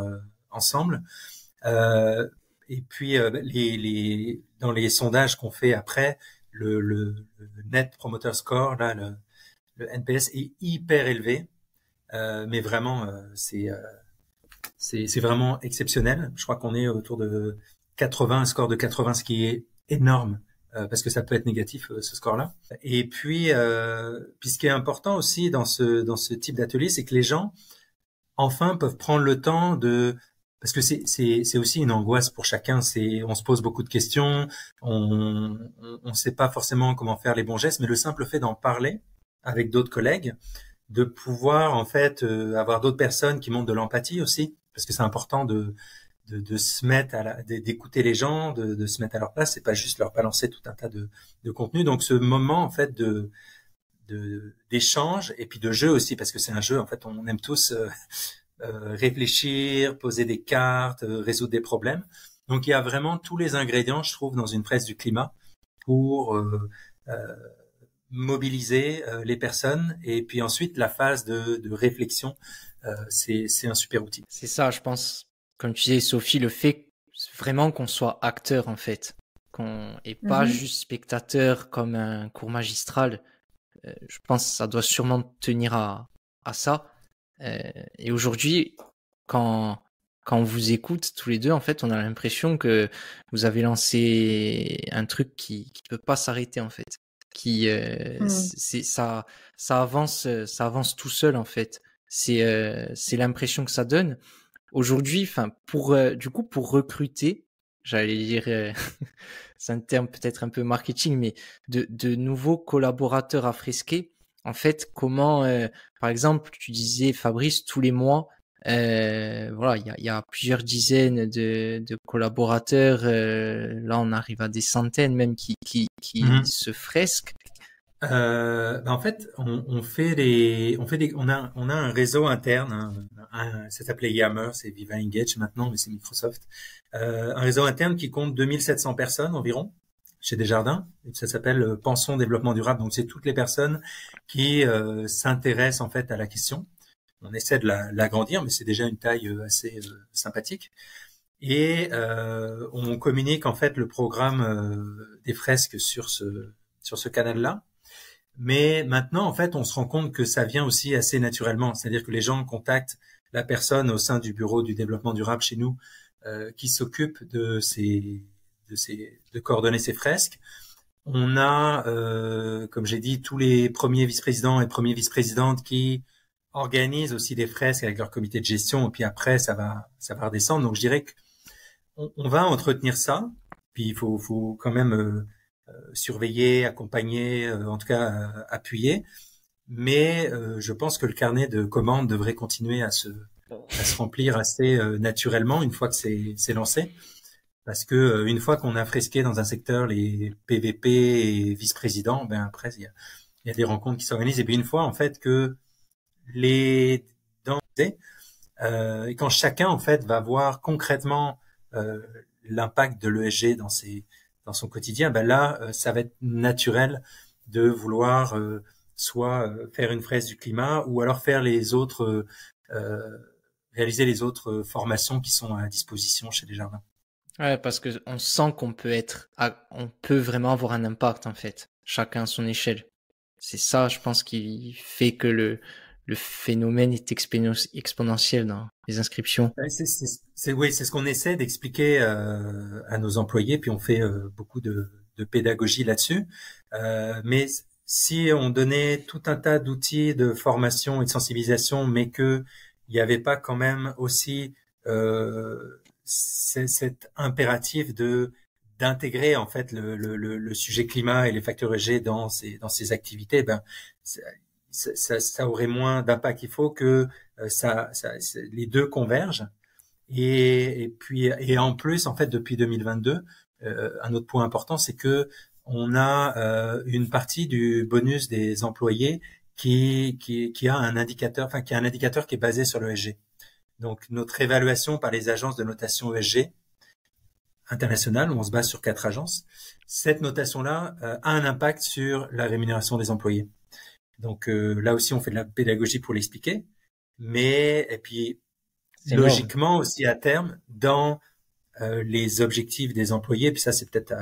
ensemble. Et puis dans les sondages qu'on fait après, le Net Promoter Score, là, le NPS est hyper élevé, mais vraiment c'est vraiment exceptionnel. Je crois qu'on est autour de 80, un score de 80, ce qui est énorme, parce que ça peut être négatif ce score-là. Et puis ce qui est important aussi dans ce type d'atelier, c'est que les gens enfin peuvent prendre le temps parce que c'est aussi une angoisse pour chacun. On se pose beaucoup de questions, on sait pas forcément comment faire les bons gestes, mais le simple fait d'en parler avec d'autres collègues, de pouvoir en fait avoir d'autres personnes qui montrent de l'empathie aussi, parce que c'est important de se mettre d'écouter les gens, de se mettre à leur place. C'est pas juste leur balancer tout un tas de contenu. Donc ce moment en fait d'échange et puis de jeu aussi, parce que c'est un jeu en fait, on aime tous réfléchir, poser des cartes, résoudre des problèmes. Donc il y a vraiment tous les ingrédients, je trouve, dans une presse du climat pour mobiliser les personnes. Et puis ensuite la phase de réflexion, c'est un super outil. C'est ça, je pense, comme tu disais Sophie, le fait vraiment qu'on soit acteur en fait, qu'on est pas juste spectateur comme un cours magistral. Je pense que ça doit sûrement tenir à ça. Et aujourd'hui, quand on vous écoute tous les deux, en fait, on a l'impression que vous avez lancé un truc qui peut pas s'arrêter en fait, ça avance tout seul en fait. C'est l'impression que ça donne aujourd'hui. Enfin, pour recruter, j'allais dire, c'est un terme peut-être un peu marketing, mais de nouveaux collaborateurs à fresquer. En fait, comment, par exemple, tu disais, Fabrice, tous les mois, Voilà, il y a plusieurs dizaines de collaborateurs. Là, on arrive à des centaines même qui Mhm. se fresquent. En fait, on a un réseau interne, ça s'appelait Yammer, c'est Viva Engage maintenant, mais c'est Microsoft. Un réseau interne qui compte 2700 personnes environ chez Desjardins. Et ça s'appelle Pensons Développement Durable. Donc, c'est toutes les personnes qui s'intéressent en fait à la question. On essaie de l'agrandir, mais c'est déjà une taille assez sympathique. Et on communique en fait le programme des fresques sur ce canal-là. Mais maintenant, en fait, on se rend compte que ça vient aussi assez naturellement. C'est-à-dire que les gens contactent la personne au sein du bureau du développement durable chez nous qui s'occupe de coordonner ces fresques. On a, comme j'ai dit, tous les premiers vice-présidents et premières vice-présidentes qui organisent aussi des fresques avec leur comité de gestion. Et puis après, ça va redescendre. Donc, je dirais qu'on va entretenir ça. Puis il faut quand même surveiller, accompagner, en tout cas appuyer. Mais je pense que le carnet de commandes devrait continuer à se remplir assez naturellement une fois que c'est lancé. Parce que une fois qu'on a fresqué dans un secteur les PVP et vice-présidents, ben après il y a des rencontres qui s'organisent. Et puis une fois en fait que les et quand chacun en fait va voir concrètement l'impact de l'ESG dans son quotidien, ben là ça va être naturel de vouloir soit faire une fresque du climat ou alors faire les autres réaliser les autres formations qui sont à disposition chez Desjardins. Ouais, parce que on sent on peut vraiment avoir un impact en fait, chacun à son échelle. C'est ça, je pense, qui fait que le phénomène est exponentiel dans les inscriptions. Oui, c'est ce qu'on essaie d'expliquer à nos employés, puis on fait beaucoup de pédagogie là-dessus. Mais si on donnait tout un tas d'outils de formation et de sensibilisation, mais que il n'y avait pas quand même aussi cet impératif d'intégrer en fait le sujet climat et les facteurs ESG dans ces activités, ben ça aurait moins d'impact. Il faut que les deux convergent. Et en plus, en fait, depuis 2022, un autre point important, c'est que on a une partie du bonus des employés qui a un indicateur, enfin qui a un indicateur qui est basé sur l'ESG. Donc notre évaluation par les agences de notation ESG internationale, où on se base sur 4 agences, cette notation-là a un impact sur la rémunération des employés. Donc là aussi, on fait de la pédagogie pour l'expliquer, mais et puis logiquement aussi à terme dans les objectifs des employés, puis ça c'est peut-être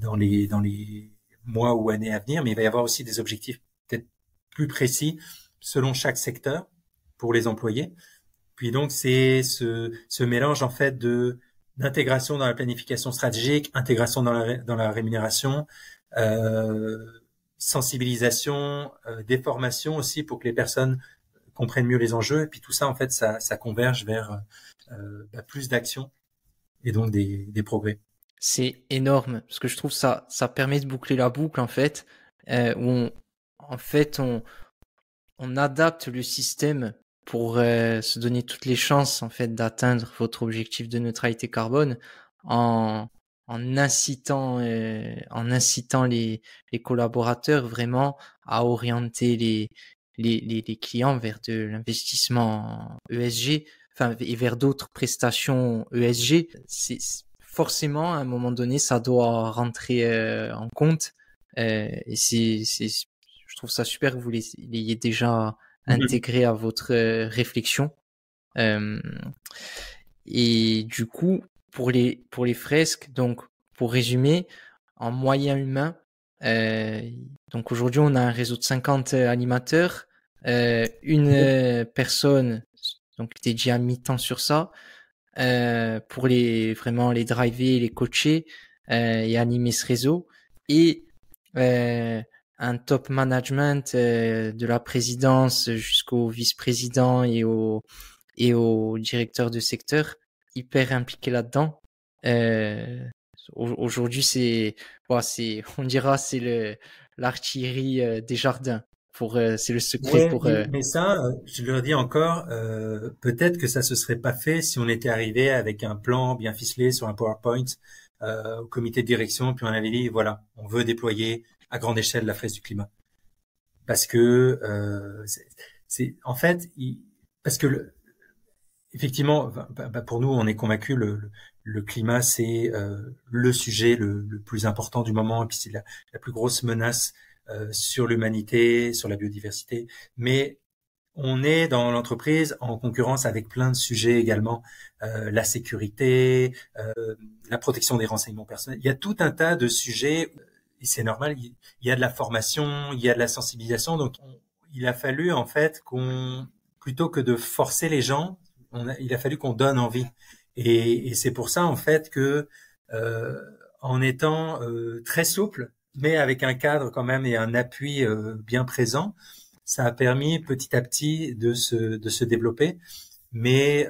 dans les mois ou années à venir, mais il va y avoir aussi des objectifs peut-être plus précis selon chaque secteur pour les employés. Puis donc c'est ce mélange en fait d'intégration dans la planification stratégique, intégration dans la rémunération, sensibilisation, des formations aussi pour que les personnes comprennent mieux les enjeux. Et puis tout ça en fait ça converge vers plus d'actions et donc des progrès. C'est énorme parce que je trouve ça permet de boucler la boucle en fait, où on adapte le système pour se donner toutes les chances en fait d'atteindre votre objectif de neutralité carbone en incitant les collaborateurs vraiment à orienter les clients vers de l'investissement ESG, enfin et vers d'autres prestations ESG. C'est forcément à un moment donné ça doit rentrer en compte, et je trouve ça super que vous l'ayez déjà intégré à votre réflexion. Et du coup, pour les fresques, donc pour résumer, en moyen humain, donc aujourd'hui on a un réseau de 50 animateurs, une personne donc dédiée à mi-temps sur ça, pour vraiment les driver, les coacher et animer ce réseau, et un top management de la présidence jusqu'au vice-président et au directeur de secteur hyper impliqué là-dedans. Aujourd'hui, on dira, c'est l'artillerie Desjardins c'est le secret pour. Mais ça, je leur dis encore, peut-être que ça se serait pas fait si on était arrivé avec un plan bien ficelé sur un PowerPoint au comité de direction, puis on avait dit voilà, on veut déployer à grande échelle la fresque du climat, parce que c'est en fait, parce que effectivement, pour nous, on est convaincus le climat, c'est le sujet le plus important du moment, et puis c'est la plus grosse menace sur l'humanité, sur la biodiversité. Mais on est dans l'entreprise en concurrence avec plein de sujets également, la sécurité, la protection des renseignements personnels. Il y a tout un tas de sujets, et c'est normal, il y a de la formation, il y a de la sensibilisation, donc il a fallu en fait plutôt que de forcer les gens, il a fallu qu'on donne envie. Et c'est pour ça en fait que en étant très souple, mais avec un cadre quand même et un appui bien présent, ça a permis petit à petit de se développer. Mais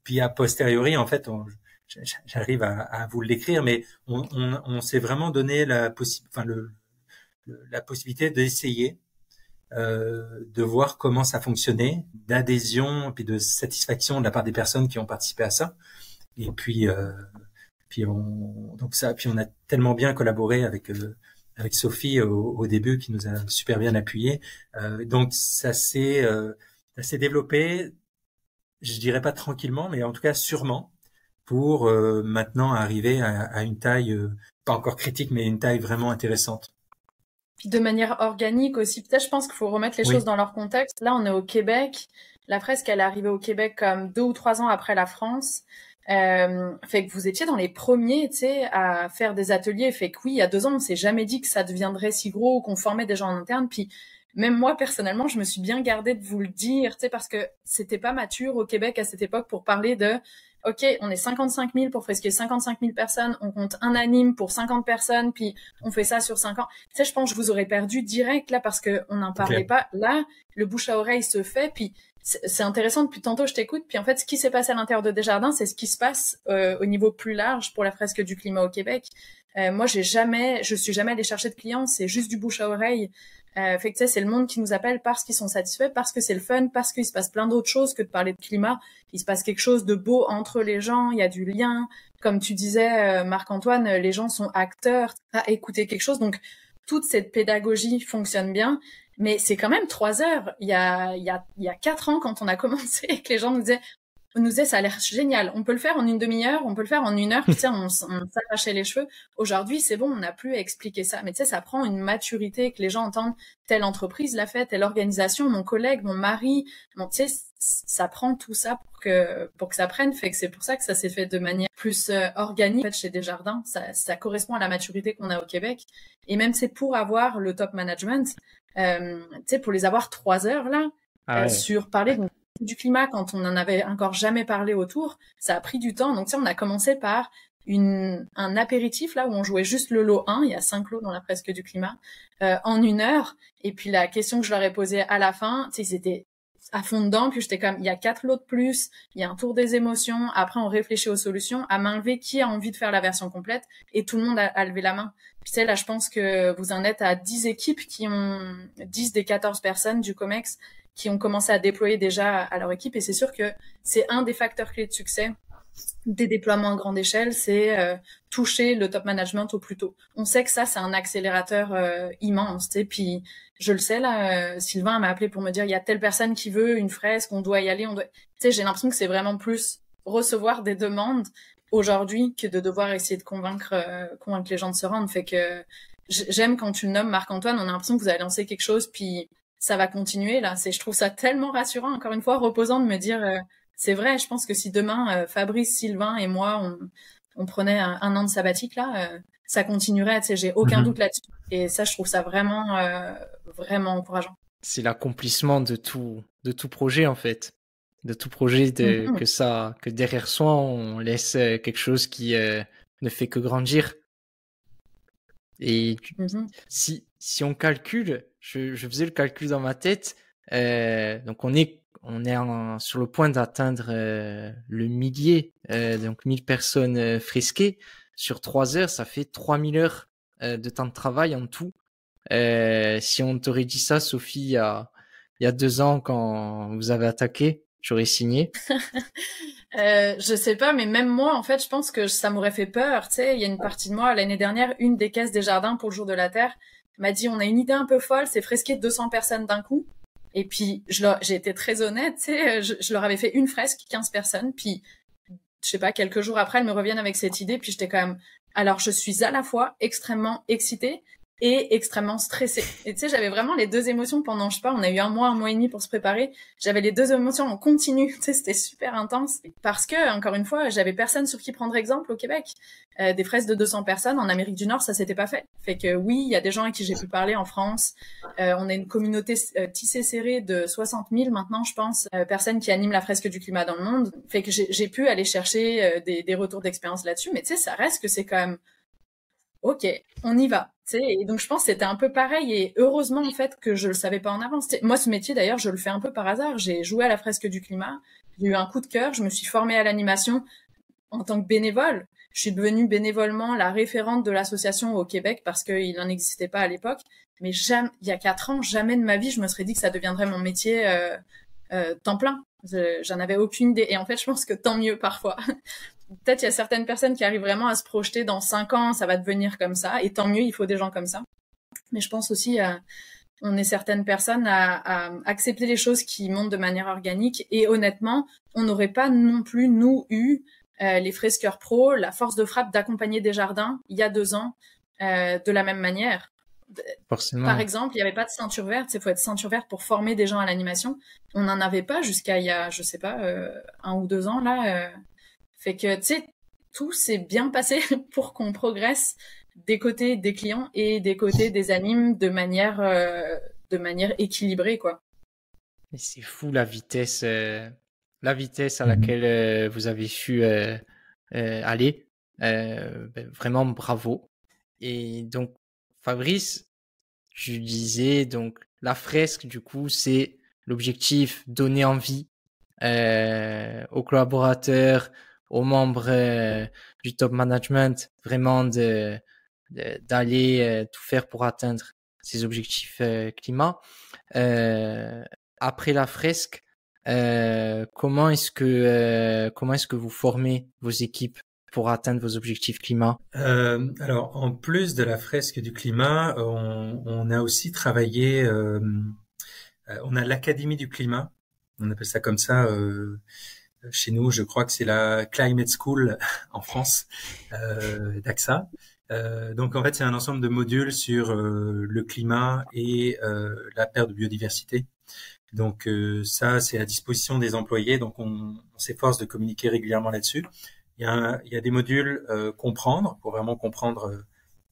puis a posteriori, en fait, j'arrive à vous l'écrire, mais on s'est vraiment donné la possibilité d'essayer de voir comment ça fonctionnait, d'adhésion puis de satisfaction de la part des personnes qui ont participé à ça. Et puis on a tellement bien collaboré avec Sophie au début, qui nous a super bien appuyé. Donc ça s'est développé, je dirais pas tranquillement, mais en tout cas sûrement, pour maintenant arriver à une taille pas encore critique, mais une taille vraiment intéressante. Puis de manière organique aussi, peut-être je pense qu'il faut remettre les choses dans leur contexte. Là, on est au Québec. La fresque, elle est arrivée au Québec comme 2 ou 3 ans après la France. Fait que vous étiez dans les premiers, tu sais, à faire des ateliers. Fait que oui, il y a 2 ans, on s'est jamais dit que ça deviendrait si gros, qu'on formait des gens en interne. Puis même moi, personnellement, je me suis bien gardée de vous le dire, tu sais, parce que c'était pas mature au Québec à cette époque pour parler de OK, on est 55 000 pour fresquer 55 000 personnes, on compte un anime pour 50 personnes, puis on fait ça sur 5 ans. Tu sais, je pense que je vous aurais perdu direct là parce que on n'en parlait pas. Là, le bouche à oreille se fait, puis c'est intéressant. Depuis tantôt, je t'écoute. Puis en fait, ce qui s'est passé à l'intérieur de Desjardins, c'est ce qui se passe au niveau plus large pour la fresque du climat au Québec. Moi, je suis jamais allée chercher de clients, c'est juste du bouche à oreille. Fait que tu sais, c'est le monde qui nous appelle parce qu'ils sont satisfaits, parce que c'est le fun, parce qu'il se passe plein d'autres choses que de parler de climat. Il se passe quelque chose de beau entre les gens, il y a du lien. Comme tu disais, Marc-Antoine, les gens sont acteurs à écouter quelque chose. Donc, toute cette pédagogie fonctionne bien. Mais c'est quand même 3 heures. Il y a 4 ans, quand on a commencé, que les gens nous disaient ça a l'air génial, on peut le faire en une demi-heure, on peut le faire en 1 heure, tu sais, on s'arrachait les cheveux. Aujourd'hui, c'est bon, on n'a plus à expliquer ça. Mais tu sais, ça prend une maturité que les gens entendent, telle entreprise l'a fait, telle organisation, mon collègue, mon mari, tu sais, ça prend tout ça pour que ça prenne. Fait que c'est pour ça que ça s'est fait de manière plus organique. En fait, chez Desjardins, ça correspond à la maturité qu'on a au Québec. Et même c'est pour avoir le top management, tu sais, pour les avoir 3 heures là, sur parler du climat quand on n'en avait encore jamais parlé autour, ça a pris du temps. Donc, tu sais, on a commencé par un apéritif, là, où on jouait juste le lot 1, il y a 5 lots dans la fresque du climat, en 1 heure. Et puis, la question que je leur ai posée à la fin, tu sais, c'était à fond dedans, puis j'étais comme, il y a 4 lots de plus, il y a un tour des émotions, après on réfléchit aux solutions, à main levée, qui a envie de faire la version complète, et tout le monde a levé la main. Puis, tu sais, là, je pense que vous en êtes à 10 équipes qui ont 10 des 14 personnes du COMEX qui ont commencé à déployer déjà à leur équipe. Et c'est sûr que c'est un des facteurs clés de succès des déploiements à grande échelle, c'est toucher le top management au plus tôt. On sait que ça, c'est un accélérateur immense. Tu sais. Puis je le sais, là, Sylvain m'a appelé pour me dire, il y a telle personne qui veut une fresque, on doit y aller. Tu sais, j'ai l'impression que c'est vraiment plus recevoir des demandes aujourd'hui que de devoir essayer de convaincre les gens de se rendre. Fait que j'aime quand tu le nommes Marc-Antoine, on a l'impression que vous avez lancé quelque chose, puis ça va continuer là. Je trouve ça tellement rassurant, encore une fois, reposant de me dire, c'est vrai, je pense que si demain, Fabrice, Sylvain et moi, on prenait un an de sabbatique là, ça continuerait, tu sais, j'ai aucun doute là-dessus. Et ça, je trouve ça vraiment, vraiment encourageant. C'est l'accomplissement de tout projet, en fait. De tout projet, que derrière soi, on laisse quelque chose qui ne fait que grandir. Et si on calcule, je faisais le calcul dans ma tête, donc on est sur le point d'atteindre le millier, donc 1000 personnes fresquées. Sur 3 heures, ça fait 3000 heures de temps de travail en tout. Si on t'aurait dit ça, Sophie, il y a 2 ans, quand vous avez attaqué, j'aurais signé. Je sais pas, mais même moi, en fait, je pense que ça m'aurait fait peur. Tu sais, il y a une partie de moi, l'année dernière, une des caisses des jardins pour le jour de la Terre m'a dit, on a une idée un peu folle, c'est fresquer 200 personnes d'un coup. Et puis, j'ai été très honnête, tu sais, je leur avais fait une fresque, 15 personnes, puis, je sais pas, quelques jours après, elles me reviennent avec cette idée, puis j'étais quand même, alors je suis à la fois extrêmement excitée et extrêmement stressée. Et tu sais, j'avais vraiment les deux émotions pendant, je sais pas, on a eu un mois et demi pour se préparer. J'avais les deux émotions en continu. Tu sais, c'était super intense. Parce que, encore une fois, j'avais personne sur qui prendre exemple au Québec. Des fresques de 200 personnes en Amérique du Nord, ça s'était pas fait. Fait que oui, il y a des gens à qui j'ai pu parler en France. On a une communauté tissée serrée de 60 000 maintenant, je pense, personnes qui animent la fresque du climat dans le monde. Fait que j'ai pu aller chercher des retours d'expérience là-dessus. Mais tu sais, ça reste que c'est quand même ok, on y va. Tu sais, et donc je pense que c'était un peu pareil et heureusement en fait que je le savais pas en avance. Tu sais, moi ce métier d'ailleurs je le fais un peu par hasard. J'ai joué à la fresque du climat, j'ai eu un coup de cœur, je me suis formée à l'animation en tant que bénévole. Je suis devenue bénévolement la référente de l'association au Québec parce qu'il n'en existait pas à l'époque. Mais jamais, il y a 4 ans, jamais de ma vie je me serais dit que ça deviendrait mon métier temps plein. J'en avais aucune idée et en fait je pense que tant mieux parfois. Peut-être il y a certaines personnes qui arrivent vraiment à se projeter dans 5 ans, ça va devenir comme ça, et tant mieux, il faut des gens comme ça. Mais je pense aussi, on est certaines personnes à accepter les choses qui montent de manière organique, et honnêtement, on n'aurait pas non plus, nous, eu les fresqueurs pro, la force de frappe d'accompagner des jardins, il y a 2 ans, de la même manière. Forcément. Par exemple, il n'y avait pas de ceinture verte, il faut être ceinture verte pour former des gens à l'animation. On n'en avait pas jusqu'à il y a, je sais pas, 1 ou 2 ans, là. Fait que, tu sais, tout s'est bien passé pour qu'on progresse des côtés des clients et des côtés des animes de manière équilibrée, quoi. Mais c'est fou la vitesse à laquelle vous avez su aller. Vraiment bravo. Et donc, Fabrice, tu disais donc la fresque, du coup, c'est l'objectif, donner envie aux collaborateurs, aux membres du top management, vraiment d'aller tout faire pour atteindre ces objectifs climat. Après la fresque, comment est-ce que vous formez vos équipes pour atteindre vos objectifs climat? Alors, en plus de la fresque du climat, on a aussi travaillé, on a l'Académie du climat, on appelle ça comme ça. Chez nous, je crois que c'est la Climate School en France, d'AXA. Donc en fait, c'est un ensemble de modules sur le climat et la perte de biodiversité. Donc ça, c'est à disposition des employés. Donc on s'efforce de communiquer régulièrement là-dessus. Il y a des modules comprendre pour vraiment comprendre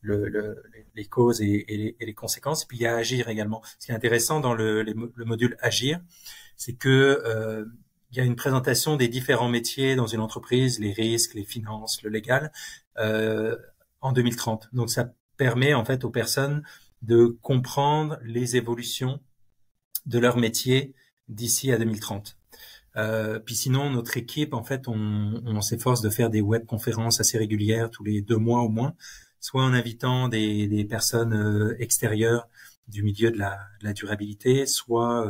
les causes et les conséquences. Et puis il y a agir également. Ce qui est intéressant dans le module agir, c'est que il y a une présentation des différents métiers dans une entreprise, les risques, les finances, le légal, en 2030. Donc ça permet en fait aux personnes de comprendre les évolutions de leur métier d'ici à 2030. Puis sinon, notre équipe, en fait, on s'efforce de faire des webconférences assez régulières, tous les 2 mois au moins, soit en invitant des personnes extérieures du milieu de la durabilité, soit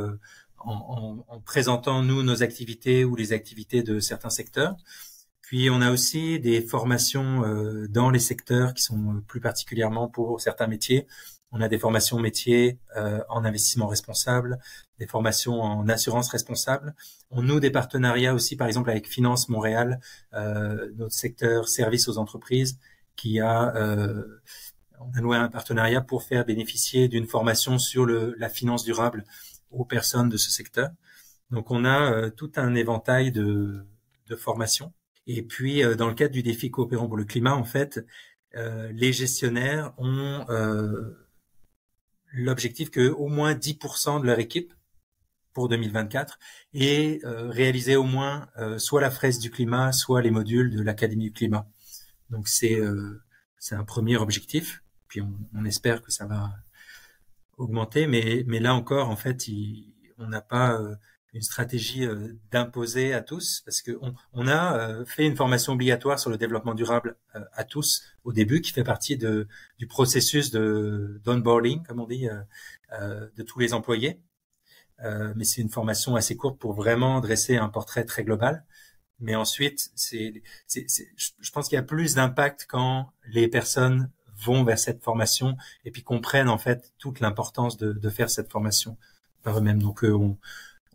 en présentant, nous, nos activités ou les activités de certains secteurs. Puis on a aussi des formations dans les secteurs qui sont plus particulièrement pour certains métiers. On a des formations métiers en investissement responsable, des formations en assurance responsable. On noue des partenariats aussi, par exemple avec Finance Montréal, notre secteur services aux entreprises, on a noué un partenariat pour faire bénéficier d'une formation sur la finance durable aux personnes de ce secteur. Donc on a tout un éventail de formations. Et puis dans le cadre du défi coopérant pour le climat, en fait, les gestionnaires ont l'objectif que au moins 10% de leur équipe pour 2024 ait réalisé au moins soit la fresque du climat, soit les modules de l'Académie du climat. Donc c'est un premier objectif. Puis on espère que ça va augmenter, mais là encore, en fait, on n'a pas une stratégie d'imposer à tous, parce que on a fait une formation obligatoire sur le développement durable à tous au début, qui fait partie du processus d'onboarding, comme on dit, de tous les employés. Mais c'est une formation assez courte pour vraiment dresser un portrait très global. Mais ensuite, je pense qu'il y a plus d'impact quand les personnes vont vers cette formation et puis comprennent en fait toute l'importance de faire cette formation par eux-mêmes. Donc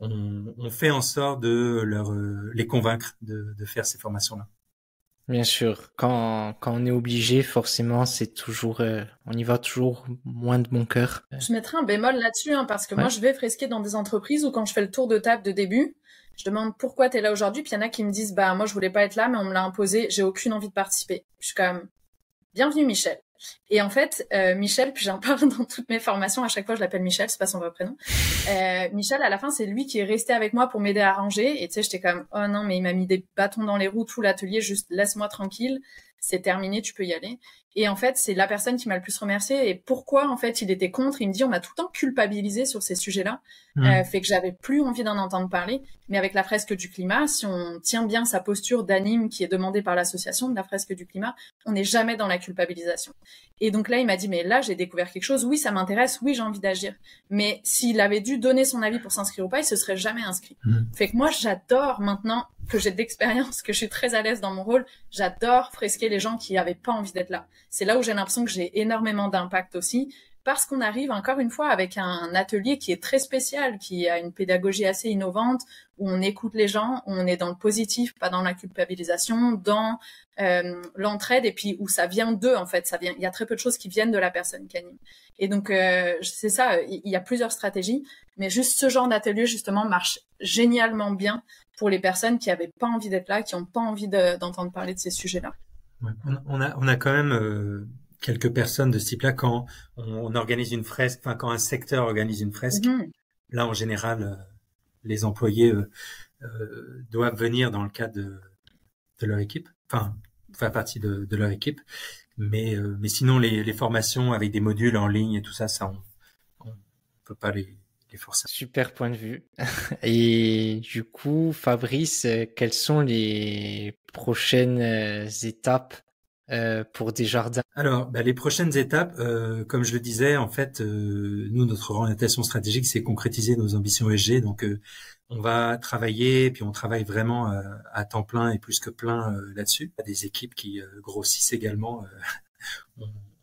on fait en sorte de les convaincre de faire ces formations-là. Bien sûr, quand on est obligé, forcément, c'est toujours, on y va toujours moins de bon cœur. Je mettrai un bémol là-dessus, hein, parce que moi, je vais fresquer dans des entreprises où quand je fais le tour de table de début, je demande pourquoi t'es là aujourd'hui, puis il y en a qui me disent, bah moi je voulais pas être là, mais on me l'a imposé, j'ai aucune envie de participer. Je suis quand même, bienvenue Michel. Et en fait, Michel, puis j'en parle dans toutes mes formations, à chaque fois je l'appelle Michel, c'est pas son vrai prénom. Michel, à la fin, c'est lui qui est resté avec moi pour m'aider à ranger. Et tu sais, j'étais comme, oh non, mais il m'a mis des bâtons dans les roues, tout l'atelier, juste laisse-moi tranquille, c'est terminé, tu peux y aller. Et en fait, c'est la personne qui m'a le plus remercié. Et pourquoi, en fait, il était contre? Il me dit, on m'a tout le temps culpabilisé sur ces sujets-là. Fait que j'avais plus envie d'en entendre parler. Mais avec la fresque du climat, si on tient bien sa posture d'anime qui est demandée par l'association de la fresque du climat, on n'est jamais dans la culpabilisation. Et donc là, il m'a dit, mais là, j'ai découvert quelque chose. Oui, ça m'intéresse. Oui, j'ai envie d'agir. Mais s'il avait dû donner son avis pour s'inscrire ou pas, il se serait jamais inscrit. Fait que moi, j'adore maintenant que j'ai de l'expérience, que je suis très à l'aise dans mon rôle. J'adore fresquer les gens qui avaient pas envie d'être là. C'est là où j'ai l'impression que j'ai énormément d'impact aussi, parce qu'on arrive encore une fois avec un atelier qui est très spécial, qui a une pédagogie assez innovante, où on écoute les gens, où on est dans le positif, pas dans la culpabilisation, dans l'entraide, et puis où ça vient d'eux en fait. Il y a très peu de choses qui viennent de la personne qui anime. Et donc c'est ça, il y a plusieurs stratégies, mais juste ce genre d'atelier justement marche génialement bien pour les personnes qui avaient pas envie d'être là, qui ont pas envie d'entendre parler de ces sujets-là. Ouais, on a quand même quelques personnes de ce type-là quand on organise une fresque, enfin quand un secteur organise une fresque. Là, en général, les employés doivent venir dans le cadre de leur équipe, enfin faire partie de leur équipe. Mais sinon, les formations avec des modules en ligne et tout ça, on peut pas les forcer. Super point de vue. Et du coup, Fabrice, quelles sont les prochaines étapes pour Desjardins? Alors, les prochaines étapes, comme je le disais, en fait, nous, notre orientation stratégique, c'est concrétiser nos ambitions ESG. Donc, on va travailler, puis on travaille vraiment à temps plein et plus que plein là-dessus. Il y a des équipes qui grossissent également.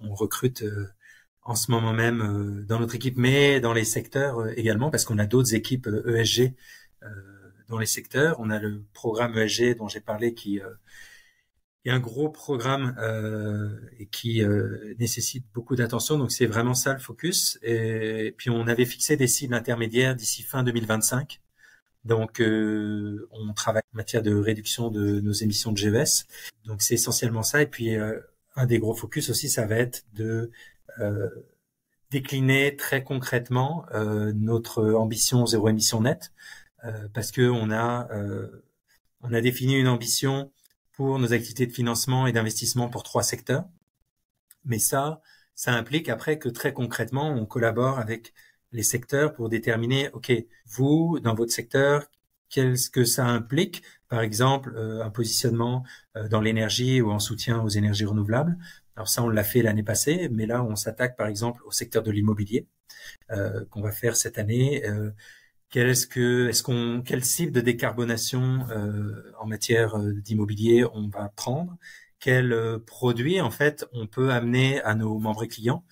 On recrute en ce moment même dans notre équipe, mais dans les secteurs également, parce qu'on a d'autres équipes ESG dans les secteurs. On a le programme ESG dont j'ai parlé qui est un gros programme et qui nécessite beaucoup d'attention. Donc, c'est vraiment ça le focus. Et puis, on avait fixé des cibles intermédiaires d'ici fin 2025. Donc, on travaille en matière de réduction de nos émissions de GES. Donc, c'est essentiellement ça. Et puis, un des gros focus aussi, ça va être de décliner très concrètement notre ambition zéro émission nette, parce que on a défini une ambition pour nos activités de financement et d'investissement pour 3 secteurs. Mais ça implique après que très concrètement, on collabore avec les secteurs pour déterminer, OK, vous, dans votre secteur, qu'est-ce que ça implique? Par exemple, un positionnement dans l'énergie ou en soutien aux énergies renouvelables. Alors ça, on l'a fait l'année passée, mais là, on s'attaque par exemple au secteur de l'immobilier qu'on va faire cette année. Quel cible de décarbonation en matière d'immobilier on va prendre? Quels produits en fait on peut amener à nos membres et clients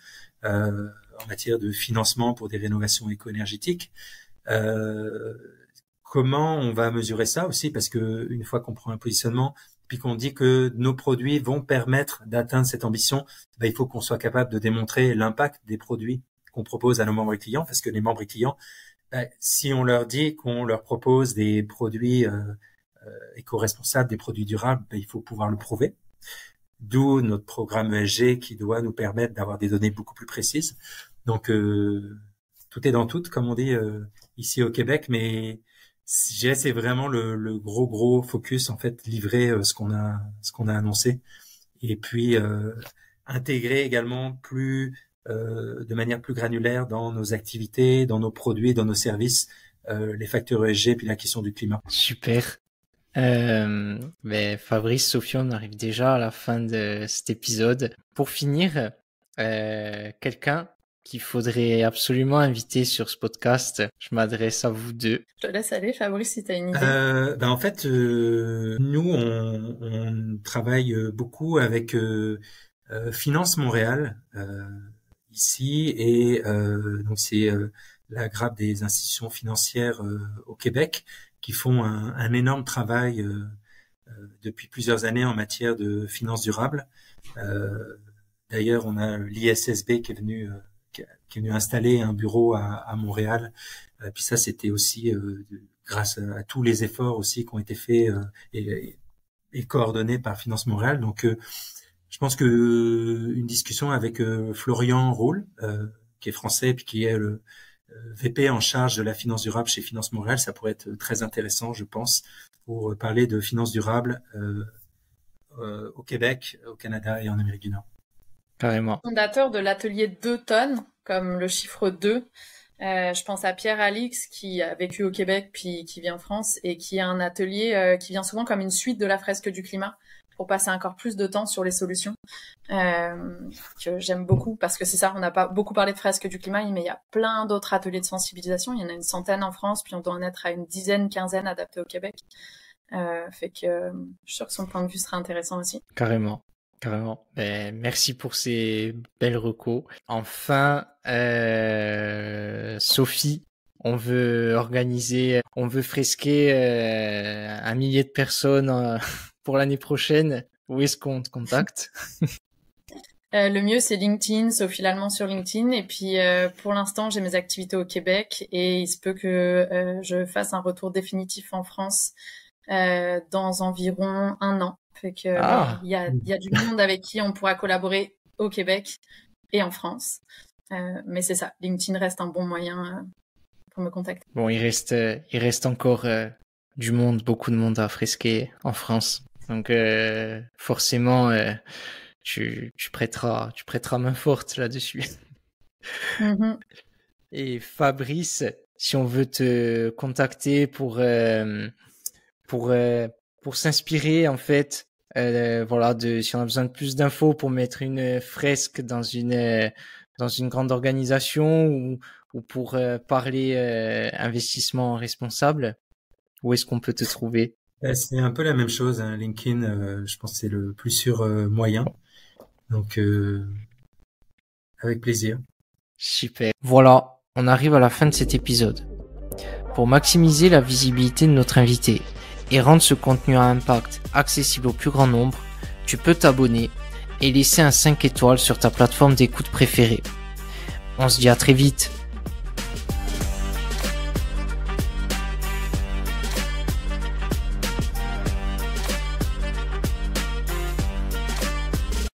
en matière de financement pour des rénovations éco-énergétiques? Comment on va mesurer ça aussi? Parce que une fois qu'on prend un positionnement, puis qu'on dit que nos produits vont permettre d'atteindre cette ambition, il faut qu'on soit capable de démontrer l'impact des produits qu'on propose à nos membres et clients, parce que les membres et clients, si on leur dit qu'on leur propose des produits éco-responsables, des produits durables, il faut pouvoir le prouver. D'où notre programme ESG qui doit nous permettre d'avoir des données beaucoup plus précises. Donc, tout est dans tout, comme on dit ici au Québec, mais je dirais c'est vraiment le gros focus, en fait, livrer ce qu'on a annoncé. Et puis, intégrer également de manière plus granulaire dans nos activités, dans nos produits, dans nos services, les facteurs ESG puis la question du climat. Super. Fabrice, Sophie, on arrive déjà à la fin de cet épisode. Pour finir, quelqu'un qu'il faudrait absolument inviter sur ce podcast, je m'adresse à vous deux. Je te laisse aller, Fabrice, si tu as une idée. En fait, nous, on travaille beaucoup avec Finance Montréal ici, et donc c'est la grappe des institutions financières au Québec qui font un énorme travail depuis plusieurs années en matière de finances durables. D'ailleurs, on a l'ISSB qui est venu installer un bureau à Montréal. Puis ça, c'était aussi grâce à tous les efforts aussi qui ont été faits et coordonnés par Finance Montréal. Donc, je pense que une discussion avec Florian Roule, qui est français puis qui est le VP en charge de la finance durable chez Finance Montréal, ça pourrait être très intéressant, je pense, pour parler de finance durable au Québec, au Canada et en Amérique du Nord. Carrément. Fondateur de l'atelier 2 tonnes, comme le chiffre 2. Je pense à Pierre Alix, qui a vécu au Québec puis qui vit en France et qui a un atelier qui vient souvent comme une suite de la fresque du climat pour passer encore plus de temps sur les solutions, que j'aime beaucoup parce que c'est ça, on n'a pas beaucoup parlé de fresque du climat, mais il y a plein d'autres ateliers de sensibilisation. Il y en a une centaine en France, puis on doit en être à une dizaine, quinzaine adaptés au Québec. Fait que je suis sûre que son point de vue sera intéressant aussi. Carrément. Merci pour ces belles recos. Enfin, Sophie, on veut fresquer 1 millier de personnes pour l'année prochaine. Où est-ce qu'on te contacte? Le mieux, c'est LinkedIn, Sophie Lallemand sur LinkedIn. Et puis, pour l'instant, j'ai mes activités au Québec et il se peut que je fasse un retour définitif en France dans environ 1 an. Fait que il y a du monde avec qui on pourra collaborer au Québec et en France. Mais c'est ça, LinkedIn reste un bon moyen pour me contacter. Bon, il reste encore du monde, beaucoup de monde à fresquer en France. Donc forcément, tu prêteras main forte là-dessus. Mm-hmm. Et Fabrice, si on veut te contacter pour s'inspirer en fait, si on a besoin de plus d'infos pour mettre une fresque dans une grande organisation ou pour parler investissement responsable, où est-ce qu'on peut te trouver? C'est un peu la même chose, hein. LinkedIn, je pense que c'est le plus sûr moyen. Donc, avec plaisir. Super. Voilà, on arrive à la fin de cet épisode. Pour maximiser la visibilité de notre invité et rendre ce contenu à impact accessible au plus grand nombre, tu peux t'abonner et laisser un 5 étoiles sur ta plateforme d'écoute préférée. On se dit à très vite.